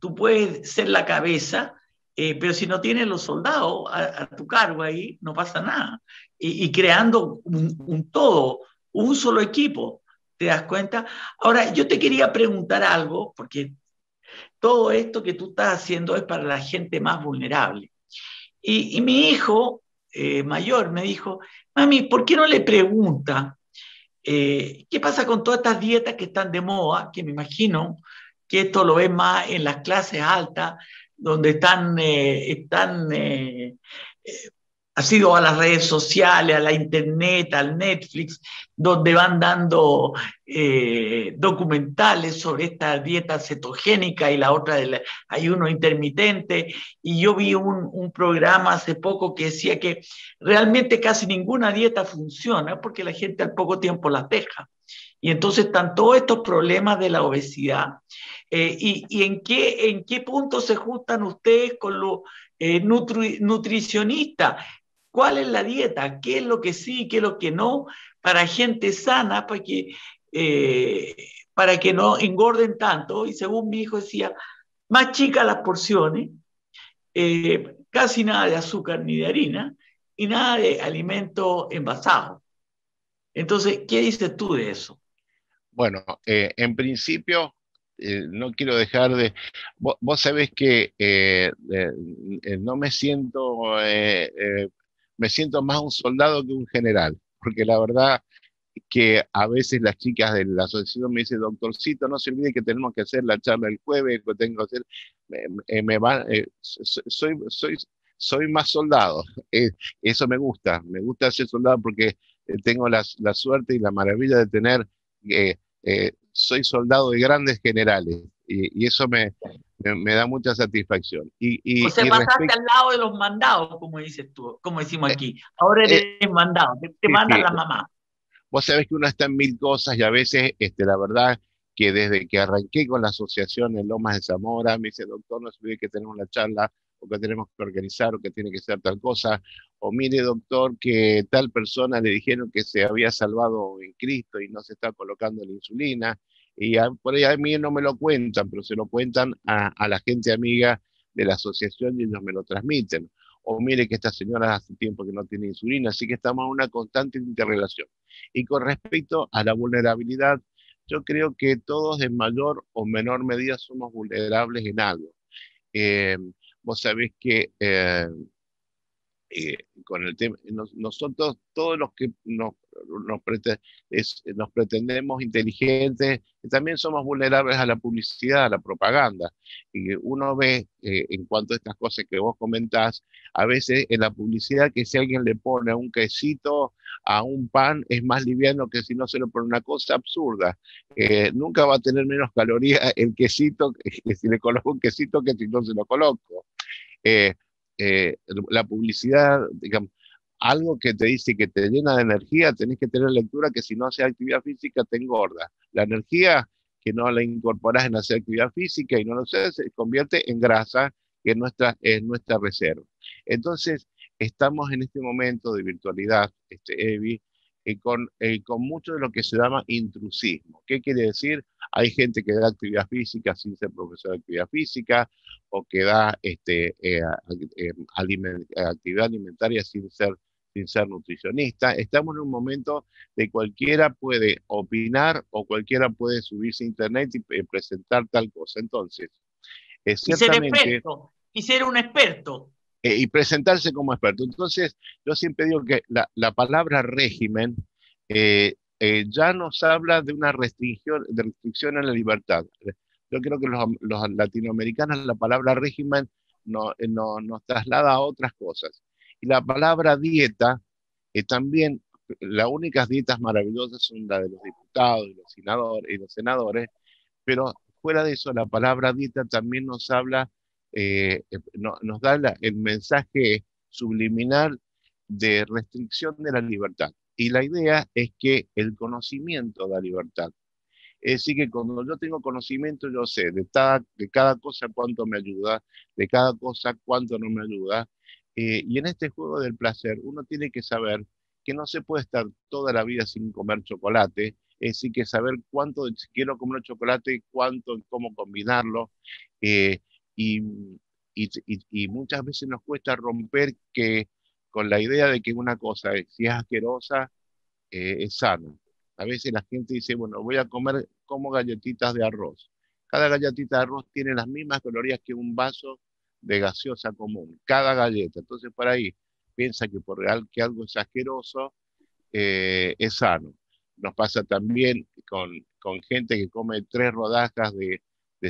Tú puedes ser la cabeza, pero si no tienes los soldados a tu cargo ahí, no pasa nada. Y creando un todo, un solo equipo, ¿te das cuenta? Ahora, yo te quería preguntar algo, porque todo esto que tú estás haciendo es para la gente más vulnerable. Y mi hijo mayor me dijo, mami, ¿por qué no le pregunta qué pasa con todas estas dietas que están de moda? Que me imagino que esto lo ves más en las clases altas, donde ha sido a las redes sociales, a la internet, al Netflix, donde van dando documentales sobre esta dieta cetogénica y la otra del ayuno intermitente. Y yo vi un programa hace poco que decía que realmente casi ninguna dieta funciona porque la gente al poco tiempo las deja. Y entonces están todos estos problemas de la obesidad. Y en qué punto se juntan ustedes con los nutricionistas? ¿Cuál es la dieta? ¿Qué es lo que sí, qué es lo que no? Para gente sana, eh, para que no engorden tanto. Y según mi hijo decía, más chicas las porciones, casi nada de azúcar ni de harina y nada de alimentos envasados. Entonces, ¿qué dices tú de eso? bueno, en principio, no quiero dejar de... Vos sabés que no me siento, me siento más un soldado que un general, porque la verdad que a veces las chicas de la asociación me dicen, doctorcito, no se olvide que tenemos que hacer la charla el jueves, que tengo que hacer, soy más soldado. Eso me gusta ser soldado porque tengo la suerte y la maravilla de tener, soy soldado de grandes generales, y eso me da mucha satisfacción. O sea, Y pasaste respecto, al lado de los mandados, como dices tú, como decimos aquí. Ahora eh, eres mandado, te sí, mandan sí, la mamá. vos sabés que uno está en mil cosas, y a veces, la verdad, que desde que arranqué con la asociación en Lomas de Zamora, me dice, doctor, no se olvide que tenemos una charla, o que tenemos que organizar, o que tiene que ser tal cosa, o mire, doctor, que tal persona le dijeron que se había salvado en Cristo y no se está colocando la insulina, y por ahí a mí no me lo cuentan, pero se lo cuentan a la gente amiga de la asociación, y ellos me lo transmiten. O mire que esta señora hace tiempo que no tiene insulina, así que estamos en una constante interrelación. Y con respecto a la vulnerabilidad, yo creo que todos en mayor o menor medida somos vulnerables en algo. Eh, Vos sabés que con el tema, nosotros, todos los que nos pretendemos inteligentes, también somos vulnerables a la publicidad, a la propaganda. Y uno ve, en cuanto a estas cosas que vos comentás, a veces en la publicidad que si alguien le pone un quesito a un pan es más liviano que si no se lo pone, una cosa absurda. Nunca va a tener menos calorías el quesito que si le coloco un quesito que si no se lo coloco. Eh, la publicidad, digamos, algo que te dice que te llena de energía, tenés que tener lectura que si no haces actividad física te engorda. La energía que no la incorporas en hacer actividad física y no lo haces, se convierte en grasa, que es nuestra reserva. Entonces, estamos en este momento de virtualidad, Evi, con mucho de lo que se llama intrusismo. ¿Qué quiere decir? Hay gente que da actividad física sin ser profesor de actividad física, o que da actividad alimentaria sin ser nutricionista. Estamos en un momento de cualquiera puede opinar o cualquiera puede subirse a internet y presentar tal cosa. Entonces, Y ser ciertamente, experto, y ser un experto. y presentarse como experto. Entonces, yo siempre digo que la palabra régimen ya nos habla de una restricción a la libertad. Yo creo que los latinoamericanos la palabra régimen nos traslada a otras cosas. Y la palabra dieta también, las únicas dietas maravillosas son las de los diputados y los senadores, pero fuera de eso, la palabra dieta también nos habla, nos da el mensaje subliminal de restricción de la libertad. Y la idea es que el conocimiento da libertad. Es decir, que cuando yo tengo conocimiento, yo sé de cada cosa cuánto me ayuda, de cada cosa cuánto no me ayuda. Y en este juego del placer, uno tiene que saber que no se puede estar toda la vida sin comer chocolate, es decir, que saber cuánto, si quiero comer chocolate, cuánto, cómo combinarlo. eh, y, y muchas veces nos cuesta romper con la idea de que una cosa, si es asquerosa, es sana. A veces la gente dice, bueno, voy a comer como galletitas de arroz. Cada galletita de arroz tiene las mismas calorías que un vaso de gaseosa común, cada galleta. Entonces, por ahí piensa que por real que algo es asqueroso, es sano. Nos pasa también con gente que come 3 rodajas de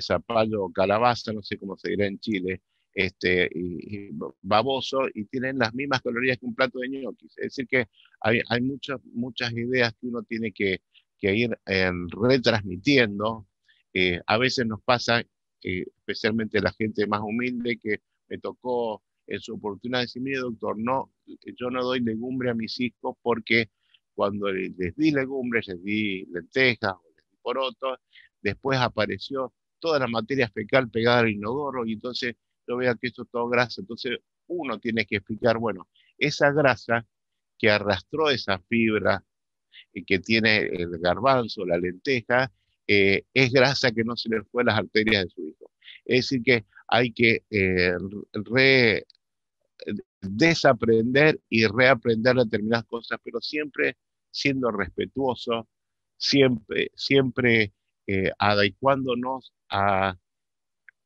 zapallo o calabaza, no sé cómo se dirá en Chile, y baboso, y tienen las mismas calorías que un plato de ñoquis. Es decir, que hay muchas ideas que uno tiene que ir retransmitiendo. A veces nos pasa, especialmente la gente más humilde, que me tocó en su oportunidad decir, mire doctor, no, yo no doy legumbre a mis hijos porque cuando les di legumbres, les di lentejas o les di porotos, después apareció toda la materia fecal pegada al inodoro y entonces yo veo que eso es todo grasa. Entonces uno tiene que explicar, bueno, esa grasa que arrastró esa fibra que tiene el garbanzo, la lenteja, es grasa que no se le fue a las arterias de su hijo. Es decir, que hay que desaprender y reaprender determinadas cosas, pero siempre siendo respetuoso, siempre adecuándonos a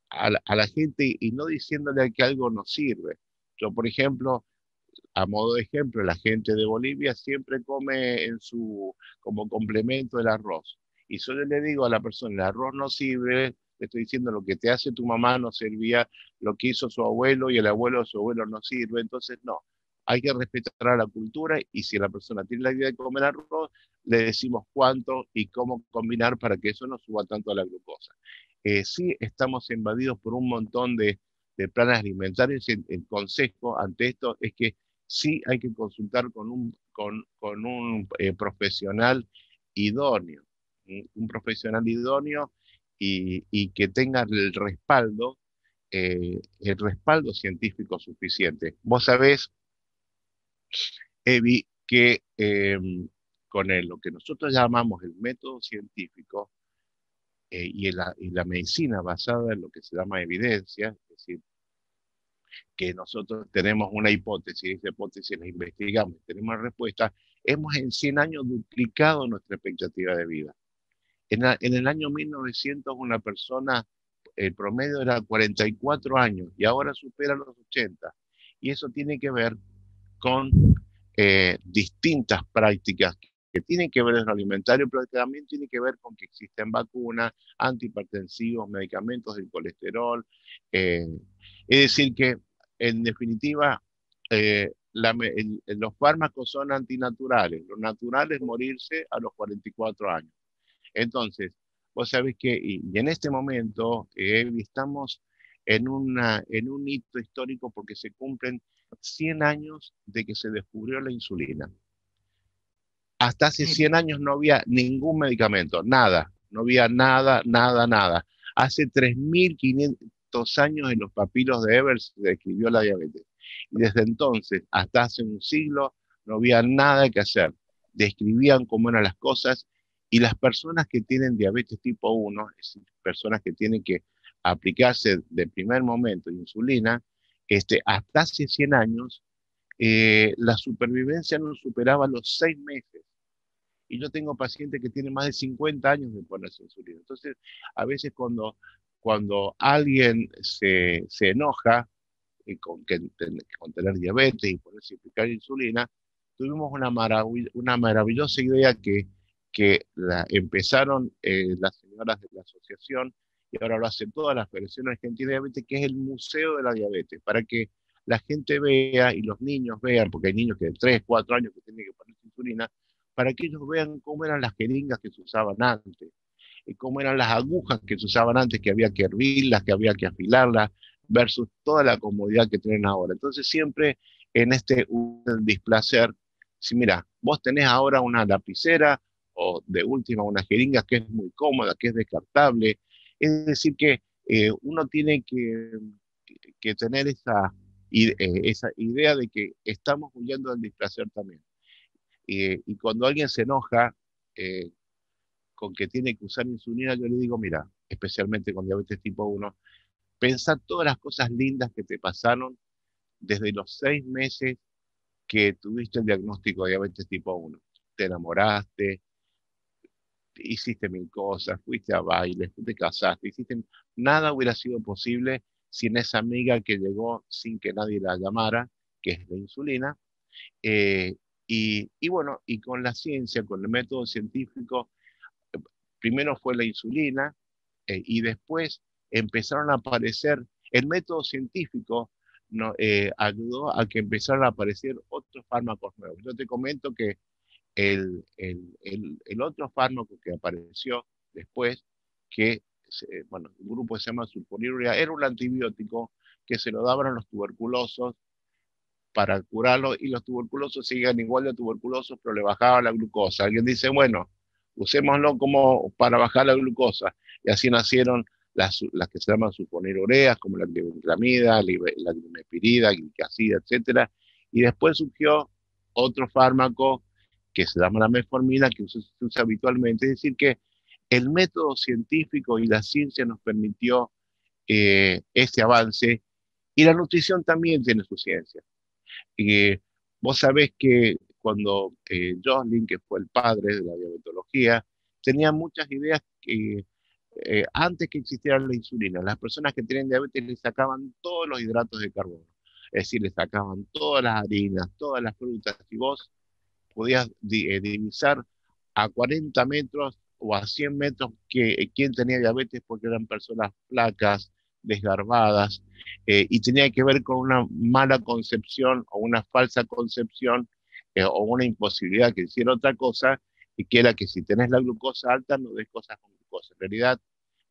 la gente y no diciéndole que algo nos sirve. Yo, por ejemplo, a modo de ejemplo, la gente de Bolivia siempre come como complemento el arroz. Y solo le digo a la persona, el arroz no sirve, le estoy diciendo lo que te hace tu mamá no servía, lo que hizo su abuelo y el abuelo de su abuelo no sirve. Entonces, no, hay que respetar a la cultura y si la persona tiene la idea de comer arroz, le decimos cuánto y cómo combinar para que eso no suba tanto a la glucosa. Sí, estamos invadidos por un montón de planes alimentarios y el consejo ante esto es que sí hay que consultar con un profesional idóneo, un profesional idóneo y que tenga el respaldo científico suficiente. Vos sabés, Evi, que con lo que nosotros llamamos el método científico y la medicina basada en lo que se llama evidencia, es decir, que nosotros tenemos una hipótesis, esa hipótesis la investigamos, tenemos la respuesta, hemos en 100 años duplicado nuestra expectativa de vida. En el año 1900 una persona, el promedio era 44 años y ahora supera los 80. Y eso tiene que ver con distintas prácticas que tienen que ver con lo alimentario, pero que también tienen que ver con que existen vacunas, antihipertensivos, medicamentos del colesterol. Es decir, que en definitiva los fármacos son antinaturales. Lo natural es morirse a los 44 años. Entonces, vos sabés que, y en este momento estamos en un hito histórico porque se cumplen 100 años de que se descubrió la insulina. Hasta hace 100 años no había ningún medicamento, nada, no había nada, nada, nada. Hace 3.500 años en los papiros de Ebers se describió la diabetes. Y desde entonces, hasta hace un siglo, no había nada que hacer. Describían cómo eran las cosas y las personas que tienen diabetes tipo 1, es decir, personas que tienen que aplicarse de primer momento insulina, hasta hace 100 años, la supervivencia no superaba los 6 meses. Y yo tengo pacientes que tienen más de 50 años de ponerse insulina. Entonces, a veces cuando alguien se enoja con tener diabetes y ponerse a aplicar insulina, tuvimos una maravillosa idea que empezaron las señoras de la asociación, y ahora lo hacen todas las federaciones argentinas de diabetes, que es el Museo de la Diabetes, para que la gente vea y los niños vean, porque hay niños que de 3, 4 años que tienen que ponerse insulina, para que ellos vean cómo eran las jeringas que se usaban antes, y cómo eran las agujas que se usaban antes, que había que hervirlas, que había que afilarlas, versus toda la comodidad que tienen ahora. Entonces siempre en displacer, si mira, vos tenés ahora una lapicera o de última una jeringa que es muy cómoda, que es descartable, es decir que uno tiene que tener esa idea de que estamos huyendo del displacer también. Y cuando alguien se enoja con que tiene que usar insulina, yo le digo, mira, especialmente con diabetes tipo 1, pensá todas las cosas lindas que te pasaron desde los 6 meses que tuviste el diagnóstico de diabetes tipo 1. Te enamoraste, hiciste 1000 cosas, fuiste a bailes, te casaste, nada hubiera sido posible sin esa amiga que llegó sin que nadie la llamara, que es la insulina. Y bueno, y con la ciencia, con el método científico, primero fue la insulina y después empezaron a aparecer, el método científico ayudó a que empezaran a aparecer otros fármacos nuevos. Yo te comento que el otro fármaco que apareció después, bueno, un grupo que se llama sulfonilurea, era un antibiótico que se lo daban a los tuberculosos para curarlo, y los tuberculosos siguen igual de tuberculosos, pero le bajaba la glucosa. Alguien dice, bueno, usémoslo como para bajar la glucosa, y así nacieron las que se llaman sulfonilureas, como la glibenclamida, la glimepirida, glicazida, etc. Y después surgió otro fármaco que se llama la metformina, que se usa habitualmente. Es decir, que el método científico y la ciencia nos permitió ese avance, y la nutrición también tiene su ciencia. Vos sabés que cuando Joslin, que fue el padre de la diabetología, tenía muchas ideas que antes que existiera la insulina, las personas que tienen diabetes le sacaban todos los hidratos de carbono, es decir, le sacaban todas las harinas, todas las frutas, y vos podías divisar a 40 metros o a 100 metros quién tenía diabetes, porque eran personas flacas, desgarbadas, y tenía que ver con una mala concepción o una falsa concepción o una imposibilidad que hiciera otra cosa, y que era que si tenés la glucosa alta no des cosas con glucosa. En realidad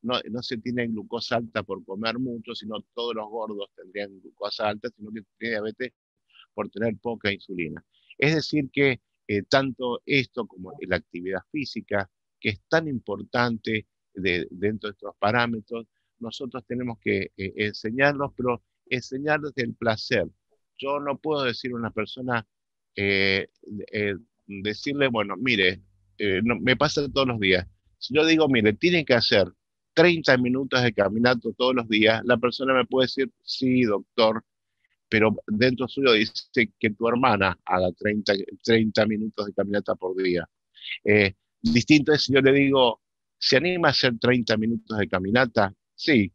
no se tiene glucosa alta por comer mucho, sino todos los gordos tendrían glucosa alta, sino que tiene diabetes por tener poca insulina. Es decir que tanto esto como la actividad física, que es tan importante dentro de estos parámetros, nosotros tenemos que enseñarlos, pero enseñarles el placer. Yo no puedo decir a una persona, eh, eh, decirle, bueno, mire, me pasa todos los días. Si yo digo, mire, tienen que hacer 30 minutos de caminata todos los días, la persona me puede decir, sí, doctor, pero dentro suyo dice que tu hermana haga 30 minutos de caminata por día. Distinto es si yo le digo, ¿se anima a hacer 30 minutos de caminata? Sí.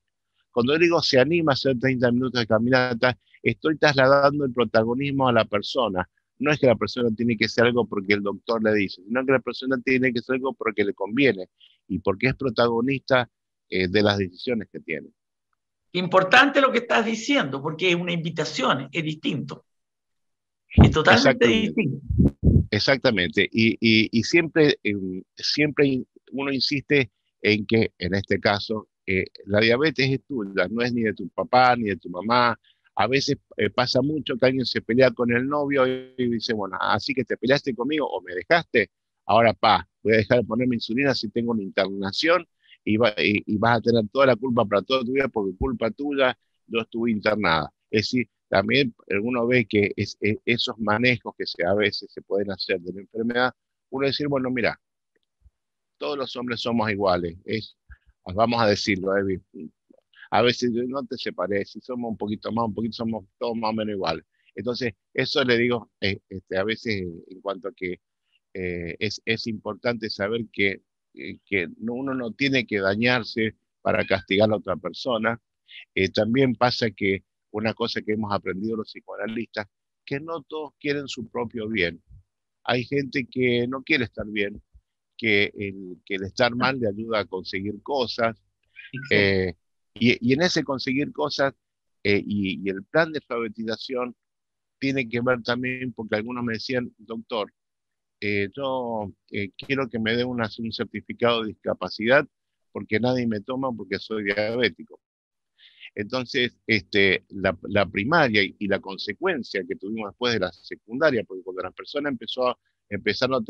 cuando digo se anima a hacer 30 minutos de caminata, estoy trasladando el protagonismo a la persona. No es que la persona tiene que hacer algo porque el doctor le dice, sino que la persona tiene que hacer algo porque le conviene y porque es protagonista de las decisiones que tiene. Importante lo que estás diciendo, porque es una invitación, es distinto. Es totalmente Exactamente, distinto. exactamente. Y siempre, siempre uno insiste en que, en este caso, la diabetes es tuya, no es ni de tu papá ni de tu mamá. A veces pasa mucho que alguien se pelea con el novio y dice, bueno, así que te peleaste conmigo o me dejaste, ahora voy a dejar de ponerme insulina si tengo una internación y vas a tener toda la culpa para toda tu vida porque culpa tuya yo estuve internada. Es decir, también uno ve que esos manejos que a veces se pueden hacer de la enfermedad, uno decir, bueno, mira, todos los hombres somos iguales, vamos a decirlo, a veces no te separes, si somos un poquito más, un poquito somos todos más o menos iguales. Entonces, eso le digo a veces en cuanto a que es importante saber que uno no tiene que dañarse para castigar a otra persona. También pasa que una cosa que hemos aprendido los psicoanalistas, que no todos quieren su propio bien. Hay gente que no quiere estar bien, que el estar mal le ayuda a conseguir cosas, Exacto. eh, y en ese conseguir cosas y el plan de alfabetización tiene que ver también, porque algunos me decían, doctor, yo quiero que me dé un certificado de discapacidad porque nadie me toma porque soy diabético. Entonces, la primaria y la consecuencia que tuvimos después de la secundaria, porque cuando la persona empezamos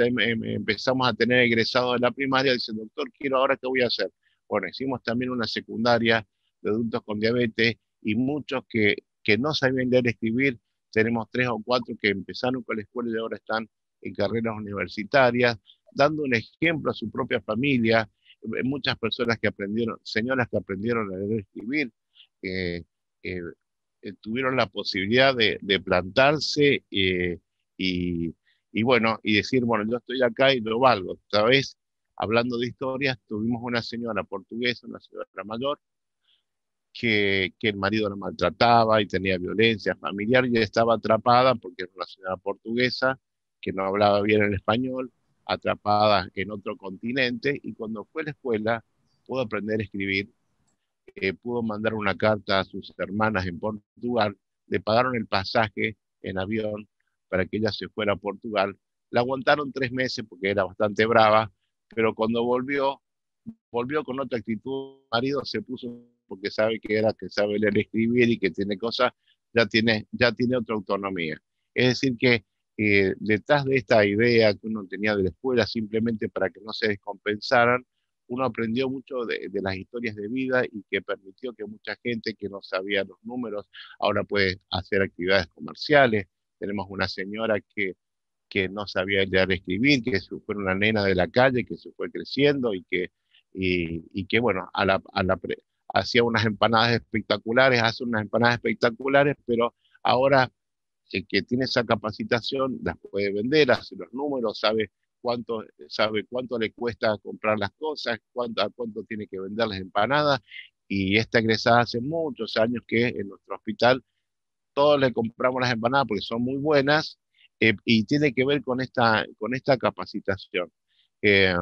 a tener egresados de la primaria, dicen, doctor, quiero ahora qué voy a hacer. Bueno, hicimos también una secundaria de adultos con diabetes y muchos que no sabían leer y escribir, tenemos 3 o 4 que empezaron con la escuela y ahora están en carreras universitarias, dando un ejemplo a su propia familia, muchas personas que aprendieron, señoras que aprendieron a leer y escribir, eh, eh, tuvieron la posibilidad de plantarse y, y bueno, y decir, bueno, yo estoy acá y lo valgo. Esta vez, hablando de historias, tuvimos una señora portuguesa, una señora mayor, que el marido la maltrataba y tenía violencia familiar y estaba atrapada porque era una señora portuguesa que no hablaba bien el español, atrapada en otro continente y cuando fue a la escuela pudo aprender a escribir, pudo mandar una carta a sus hermanas en Portugal, le pagaron el pasaje en avión para que ella se fuera a Portugal. La aguantaron 3 meses porque era bastante brava, pero cuando volvió con otra actitud. El marido se puso porque sabe que sabe leer y escribir y que tiene cosas, ya tiene otra autonomía. Es decir, que detrás de esta idea que uno tenía de la escuela simplemente para que no se descompensaran, uno aprendió mucho de las historias de vida y que permitió que mucha gente que no sabía los números ahora puede hacer actividades comerciales. Tenemos una señora que no sabía leer y escribir, que fue una nena de la calle, que se fue creciendo y que bueno, hacía unas empanadas espectaculares, hace unas empanadas espectaculares, pero ahora que tiene esa capacitación, las puede vender, hace los números, sabe cuánto le cuesta comprar las cosas, a cuánto tiene que vender las empanadas, y esta egresada hace muchos años que en nuestro hospital todos le compramos las empanadas porque son muy buenas, y tiene que ver con esta capacitación. Eh,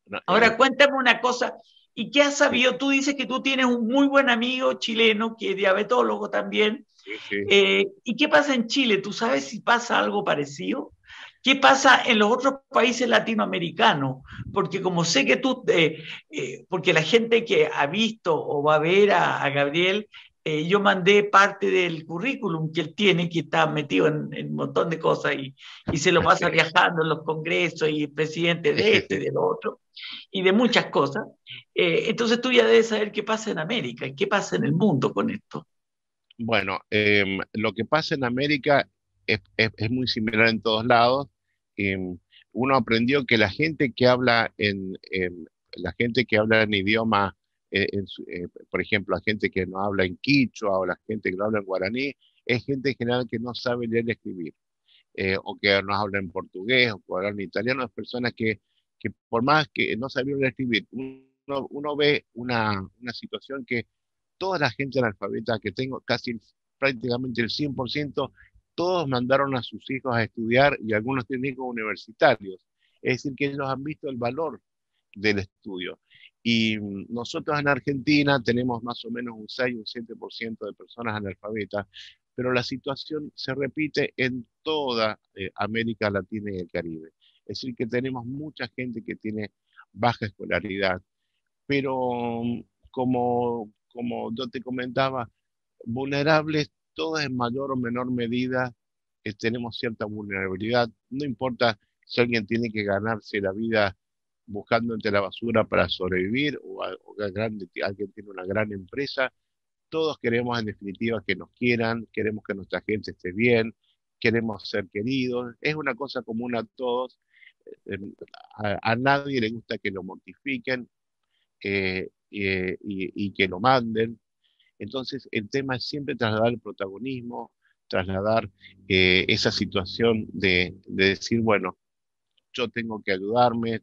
no, Ahora cuéntame una cosa, ¿y qué has sí, sabido? Tú dices que tú tienes un muy buen amigo chileno que es diabetólogo también. sí, sí. ¿Y qué pasa en Chile? ¿Tú sabes si pasa algo parecido? ¿Qué pasa en los otros países latinoamericanos? Porque como sé que porque la gente que ha visto o va a ver a Gabriel, yo mandé parte del currículum que él tiene, que está metido en un montón de cosas y se lo pasa Sí, viajando en los congresos y presidente sí, de sí, esto y sí. del otro y de muchas cosas. Entonces tú ya debes saber qué pasa en América y qué pasa en el mundo con esto. Bueno, lo que pasa en América es muy similar en todos lados. Em, Uno aprendió que la gente que habla en idioma, por ejemplo, la gente que no habla en quichua o la gente que no habla en guaraní, es gente en general que no sabe leer y escribir, o que no hablan portugués o que hablan italiano, es personas que por más que no sabían escribir, uno ve una situación que toda la gente analfabeta que tengo, casi prácticamente el 100%, todos mandaron a sus hijos a estudiar y algunos tienen hijos universitarios. Es decir, que ellos han visto el valor del estudio. Y nosotros en Argentina tenemos más o menos un 6, un 7% de personas analfabetas, pero la situación se repite en toda América Latina y el Caribe. Es decir, que tenemos mucha gente que tiene baja escolaridad, pero como yo te comentaba, vulnerables, todos en mayor o menor medida tenemos cierta vulnerabilidad. No importa si alguien tiene que ganarse la vida buscando entre la basura para sobrevivir alguien tiene una gran empresa. Todos queremos en definitiva que nos quieran, queremos que nuestra gente esté bien, queremos ser queridos. Es una cosa común a todos. Eh, a nadie le gusta que lo mortifiquen y que lo manden. Entonces, el tema es siempre trasladar el protagonismo, trasladar esa situación de decir, bueno, yo tengo que ayudarme,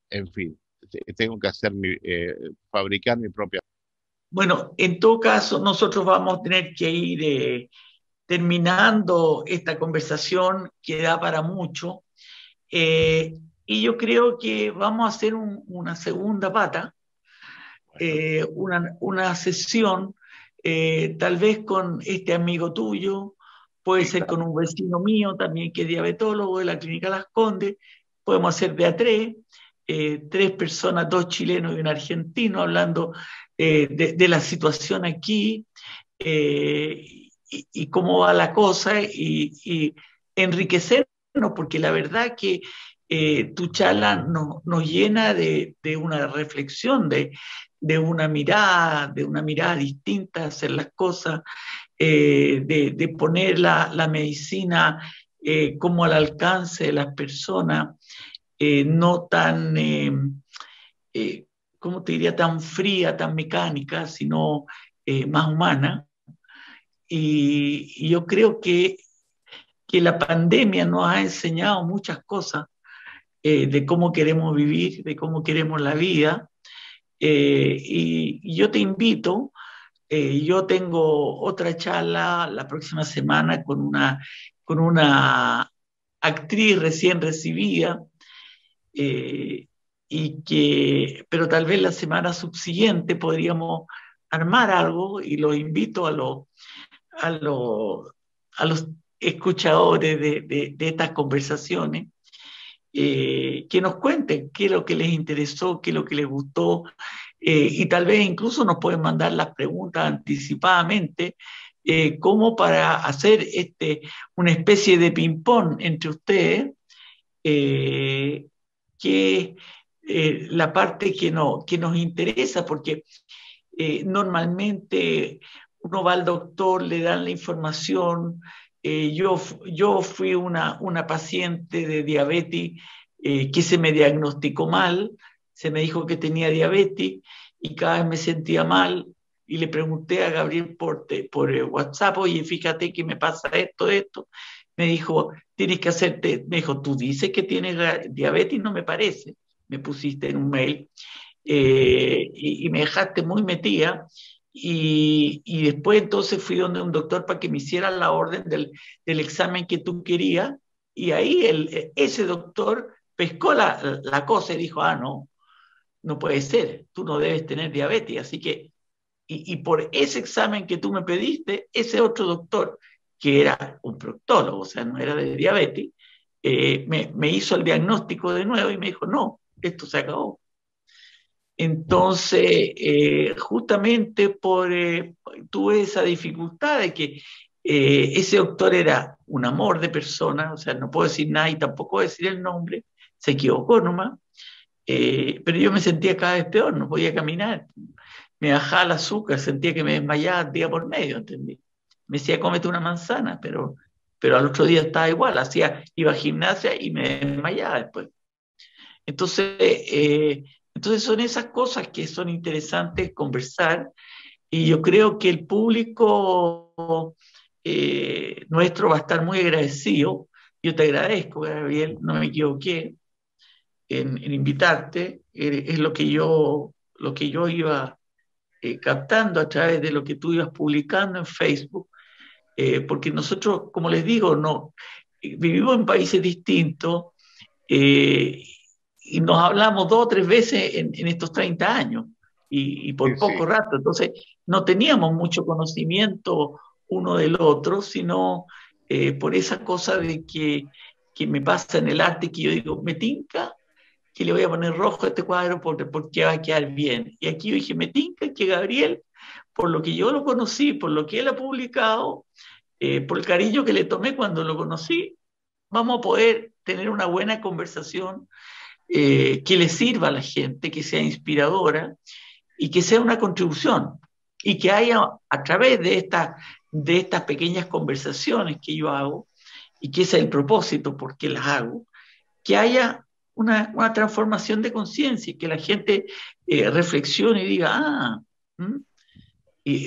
en fin, tengo que fabricar mi propia. Bueno, en todo caso, nosotros vamos a tener que ir terminando esta conversación que da para mucho. Y yo creo que vamos a hacer una segunda pata, una sesión, tal vez con este amigo tuyo, puede ser con un vecino mío también que es diabetólogo de la Clínica Las Condes, podemos hacer de a tres, tres personas, dos chilenos y un argentino, hablando de la situación aquí y cómo va la cosa y enriquecernos, porque la verdad que tu charla nos llena de una reflexión, de una mirada distinta a hacer las cosas, de poner la medicina como al alcance de las personas, no tan, eh, ¿cómo te diría?, tan fría, tan mecánica, sino más humana. Y yo creo que la pandemia nos ha enseñado muchas cosas de cómo queremos vivir, de cómo queremos la vida. Y yo te invito, yo tengo otra charla la próxima semana con una actriz recién recibida, pero tal vez la semana subsiguiente podríamos armar algo y los invito a los, a los escuchadores de estas conversaciones que nos cuenten qué es lo que les interesó, qué es lo que les gustó, y tal vez incluso nos pueden mandar las preguntas anticipadamente, como para hacer una especie de ping-pong entre ustedes, que la parte que nos interesa, porque normalmente uno va al doctor, le dan la información. Yo fui una paciente de diabetes que se me diagnosticó mal, se me dijo que tenía diabetes y cada vez me sentía mal y le pregunté a Gabriel por WhatsApp, oye, fíjate que me pasa esto. Me dijo, tienes que hacerte, me dijo, tú dices que tienes diabetes, no me parece, me pusiste en un mail y me dejaste muy metida. Y después entonces fui donde un doctor para que me hiciera la orden del examen que tú querías, y ahí ese doctor pescó la cosa y dijo, no, no puede ser, tú no debes tener diabetes, así que, y por ese examen que tú me pediste, ese otro doctor, que era un proctólogo, o sea, no era de diabetes, me hizo el diagnóstico de nuevo y me dijo, no, esto se acabó. Entonces, justamente tuve esa dificultad de que ese doctor era un amor de persona, o sea, no puedo decir nada y tampoco decir el nombre, se equivocó nomás, pero yo me sentía cada vez peor, no podía caminar, me bajaba el azúcar, sentía que me desmayaba día por medio, ¿entendí? Me decía, cómete una manzana, pero al otro día estaba igual, iba a gimnasia y me desmayaba después. Entonces, entonces son esas cosas que son interesantes conversar, y yo creo que el público nuestro va a estar muy agradecido. Yo te agradezco, Gabriel, no me equivoqué. en invitarte, es lo que yo iba captando a través de lo que tú ibas publicando en Facebook, porque nosotros, como les digo, no, vivimos en países distintos, eh, y nos hablamos 2 o 3 veces en estos 30 años y Sí, por poco sí, rato. Entonces, no teníamos mucho conocimiento uno del otro, sino por esa cosa de que me pasa en el arte, que yo digo, me tinca que le voy a poner rojo a este cuadro porque va a quedar bien. Y aquí yo dije, me tinca que Gabriel, por lo que yo lo conocí, por lo que él ha publicado, por el cariño que le tomé cuando lo conocí, vamos a poder tener una buena conversación que le sirva a la gente, que sea inspiradora y que sea una contribución. Y que haya, a través de estas pequeñas conversaciones que yo hago, y que ese es el propósito por qué las hago, que haya una transformación de conciencia y que la gente reflexione y diga,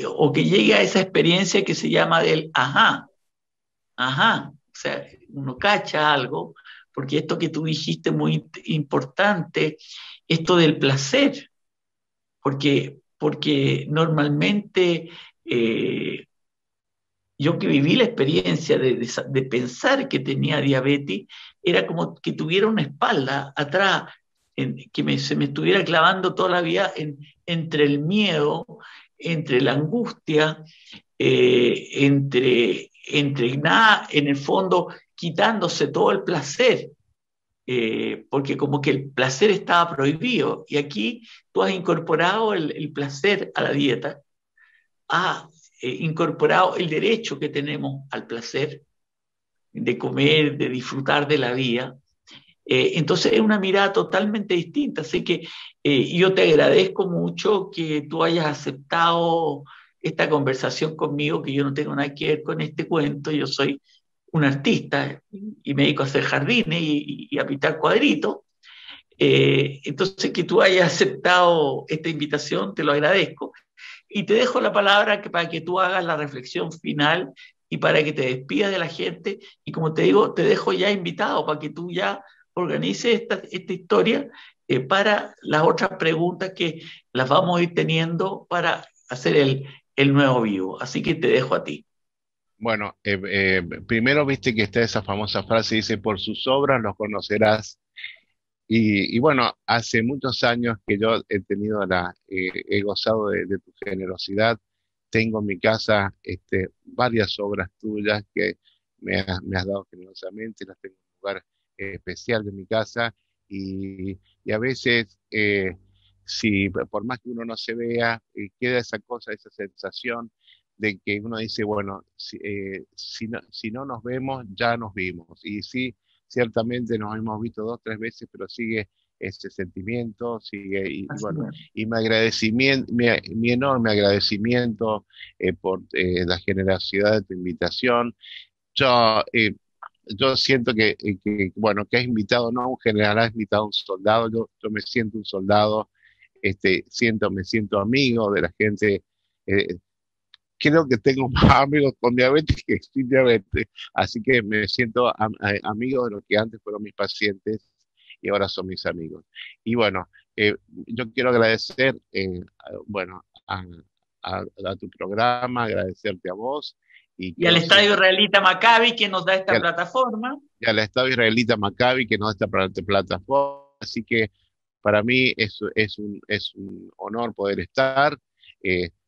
o que llegue a esa experiencia que se llama del ajá, ajá, o sea, uno cacha algo, porque esto que tú dijiste es muy importante, esto del placer, porque normalmente yo que viví la experiencia de pensar que tenía diabetes, era como que tuviera una espalda atrás, se me estuviera clavando toda la vida entre el miedo, entre la angustia, entre nada, en el fondo, quitándose todo el placer, porque como que el placer estaba prohibido. Y aquí tú has incorporado el placer a la dieta, has incorporado el derecho que tenemos al placer de comer, de disfrutar de la vida. Entonces es una mirada totalmente distinta. Así que yo te agradezco mucho que tú hayas aceptado esta conversación conmigo, que yo no tengo nada que ver con este cuento. Yo soy un artista y me dedico a hacer jardines y a pintar cuadritos. Entonces que tú hayas aceptado esta invitación, te lo agradezco. Y te dejo la palabra para que tú hagas la reflexión final y para que te despidas de la gente. Y como te digo, te dejo ya invitado para que tú ya organices esta historia para las otras preguntas que las vamos a ir teniendo para hacer el nuevo vivo. Así que te dejo a ti. bueno, primero viste que está esa famosa frase, dice, por sus obras los conocerás. Y bueno, hace muchos años que yo he tenido he gozado de tu generosidad. Tengo en mi casa varias obras tuyas que me has dado generosamente, las tengo en un lugar especial de mi casa y a veces, si por más que uno no se vea, queda esa cosa, esa sensación de que uno dice, bueno, si no nos vemos, ya nos vimos. Y sí, ciertamente nos hemos visto 2, 3 veces, pero sigue ese sentimiento, sigue, y Así bueno, es. y mi agradecimiento, mi enorme agradecimiento por la generosidad de tu invitación. Yo, yo siento bueno, que has invitado no a un general, has invitado a un soldado. Yo me siento un soldado, me siento amigo de la gente. eh, Creo que tengo más amigos con diabetes que sin diabetes, así que me siento amigo de los que antes fueron mis pacientes y ahora son mis amigos. Y bueno, yo quiero agradecer, bueno, a tu programa, agradecerte a vos y Y al quedo Estadio siempre, Israelita Maccabi que nos da y esta plataforma. y al Estado Israelita Maccabi que nos da esta plataforma, así que para mí es un honor poder estar.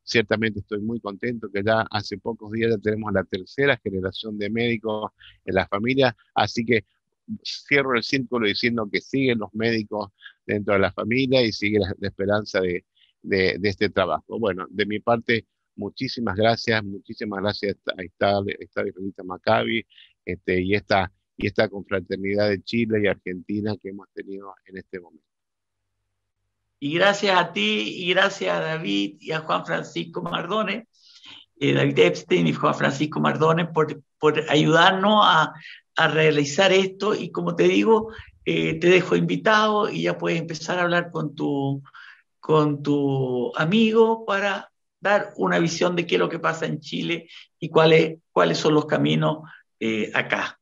Ciertamente estoy muy contento que ya hace pocos días ya tenemos la tercera generación de médicos en la familia, así que cierro el círculo diciendo que siguen los médicos dentro de la familia y sigue la esperanza de este trabajo. Bueno, de mi parte, muchísimas gracias a esta Israelita Maccabi y esta confraternidad de Chile y Argentina que hemos tenido en este momento. Y gracias a ti y gracias a David y a Juan Francisco Mardones, David Epstein y Juan Francisco Mardones, por ayudarnos a realizar esto. Y como te digo, te dejo invitado y ya puedes empezar a hablar con tu amigo para dar una visión de qué es lo que pasa en Chile y cuáles son los caminos acá.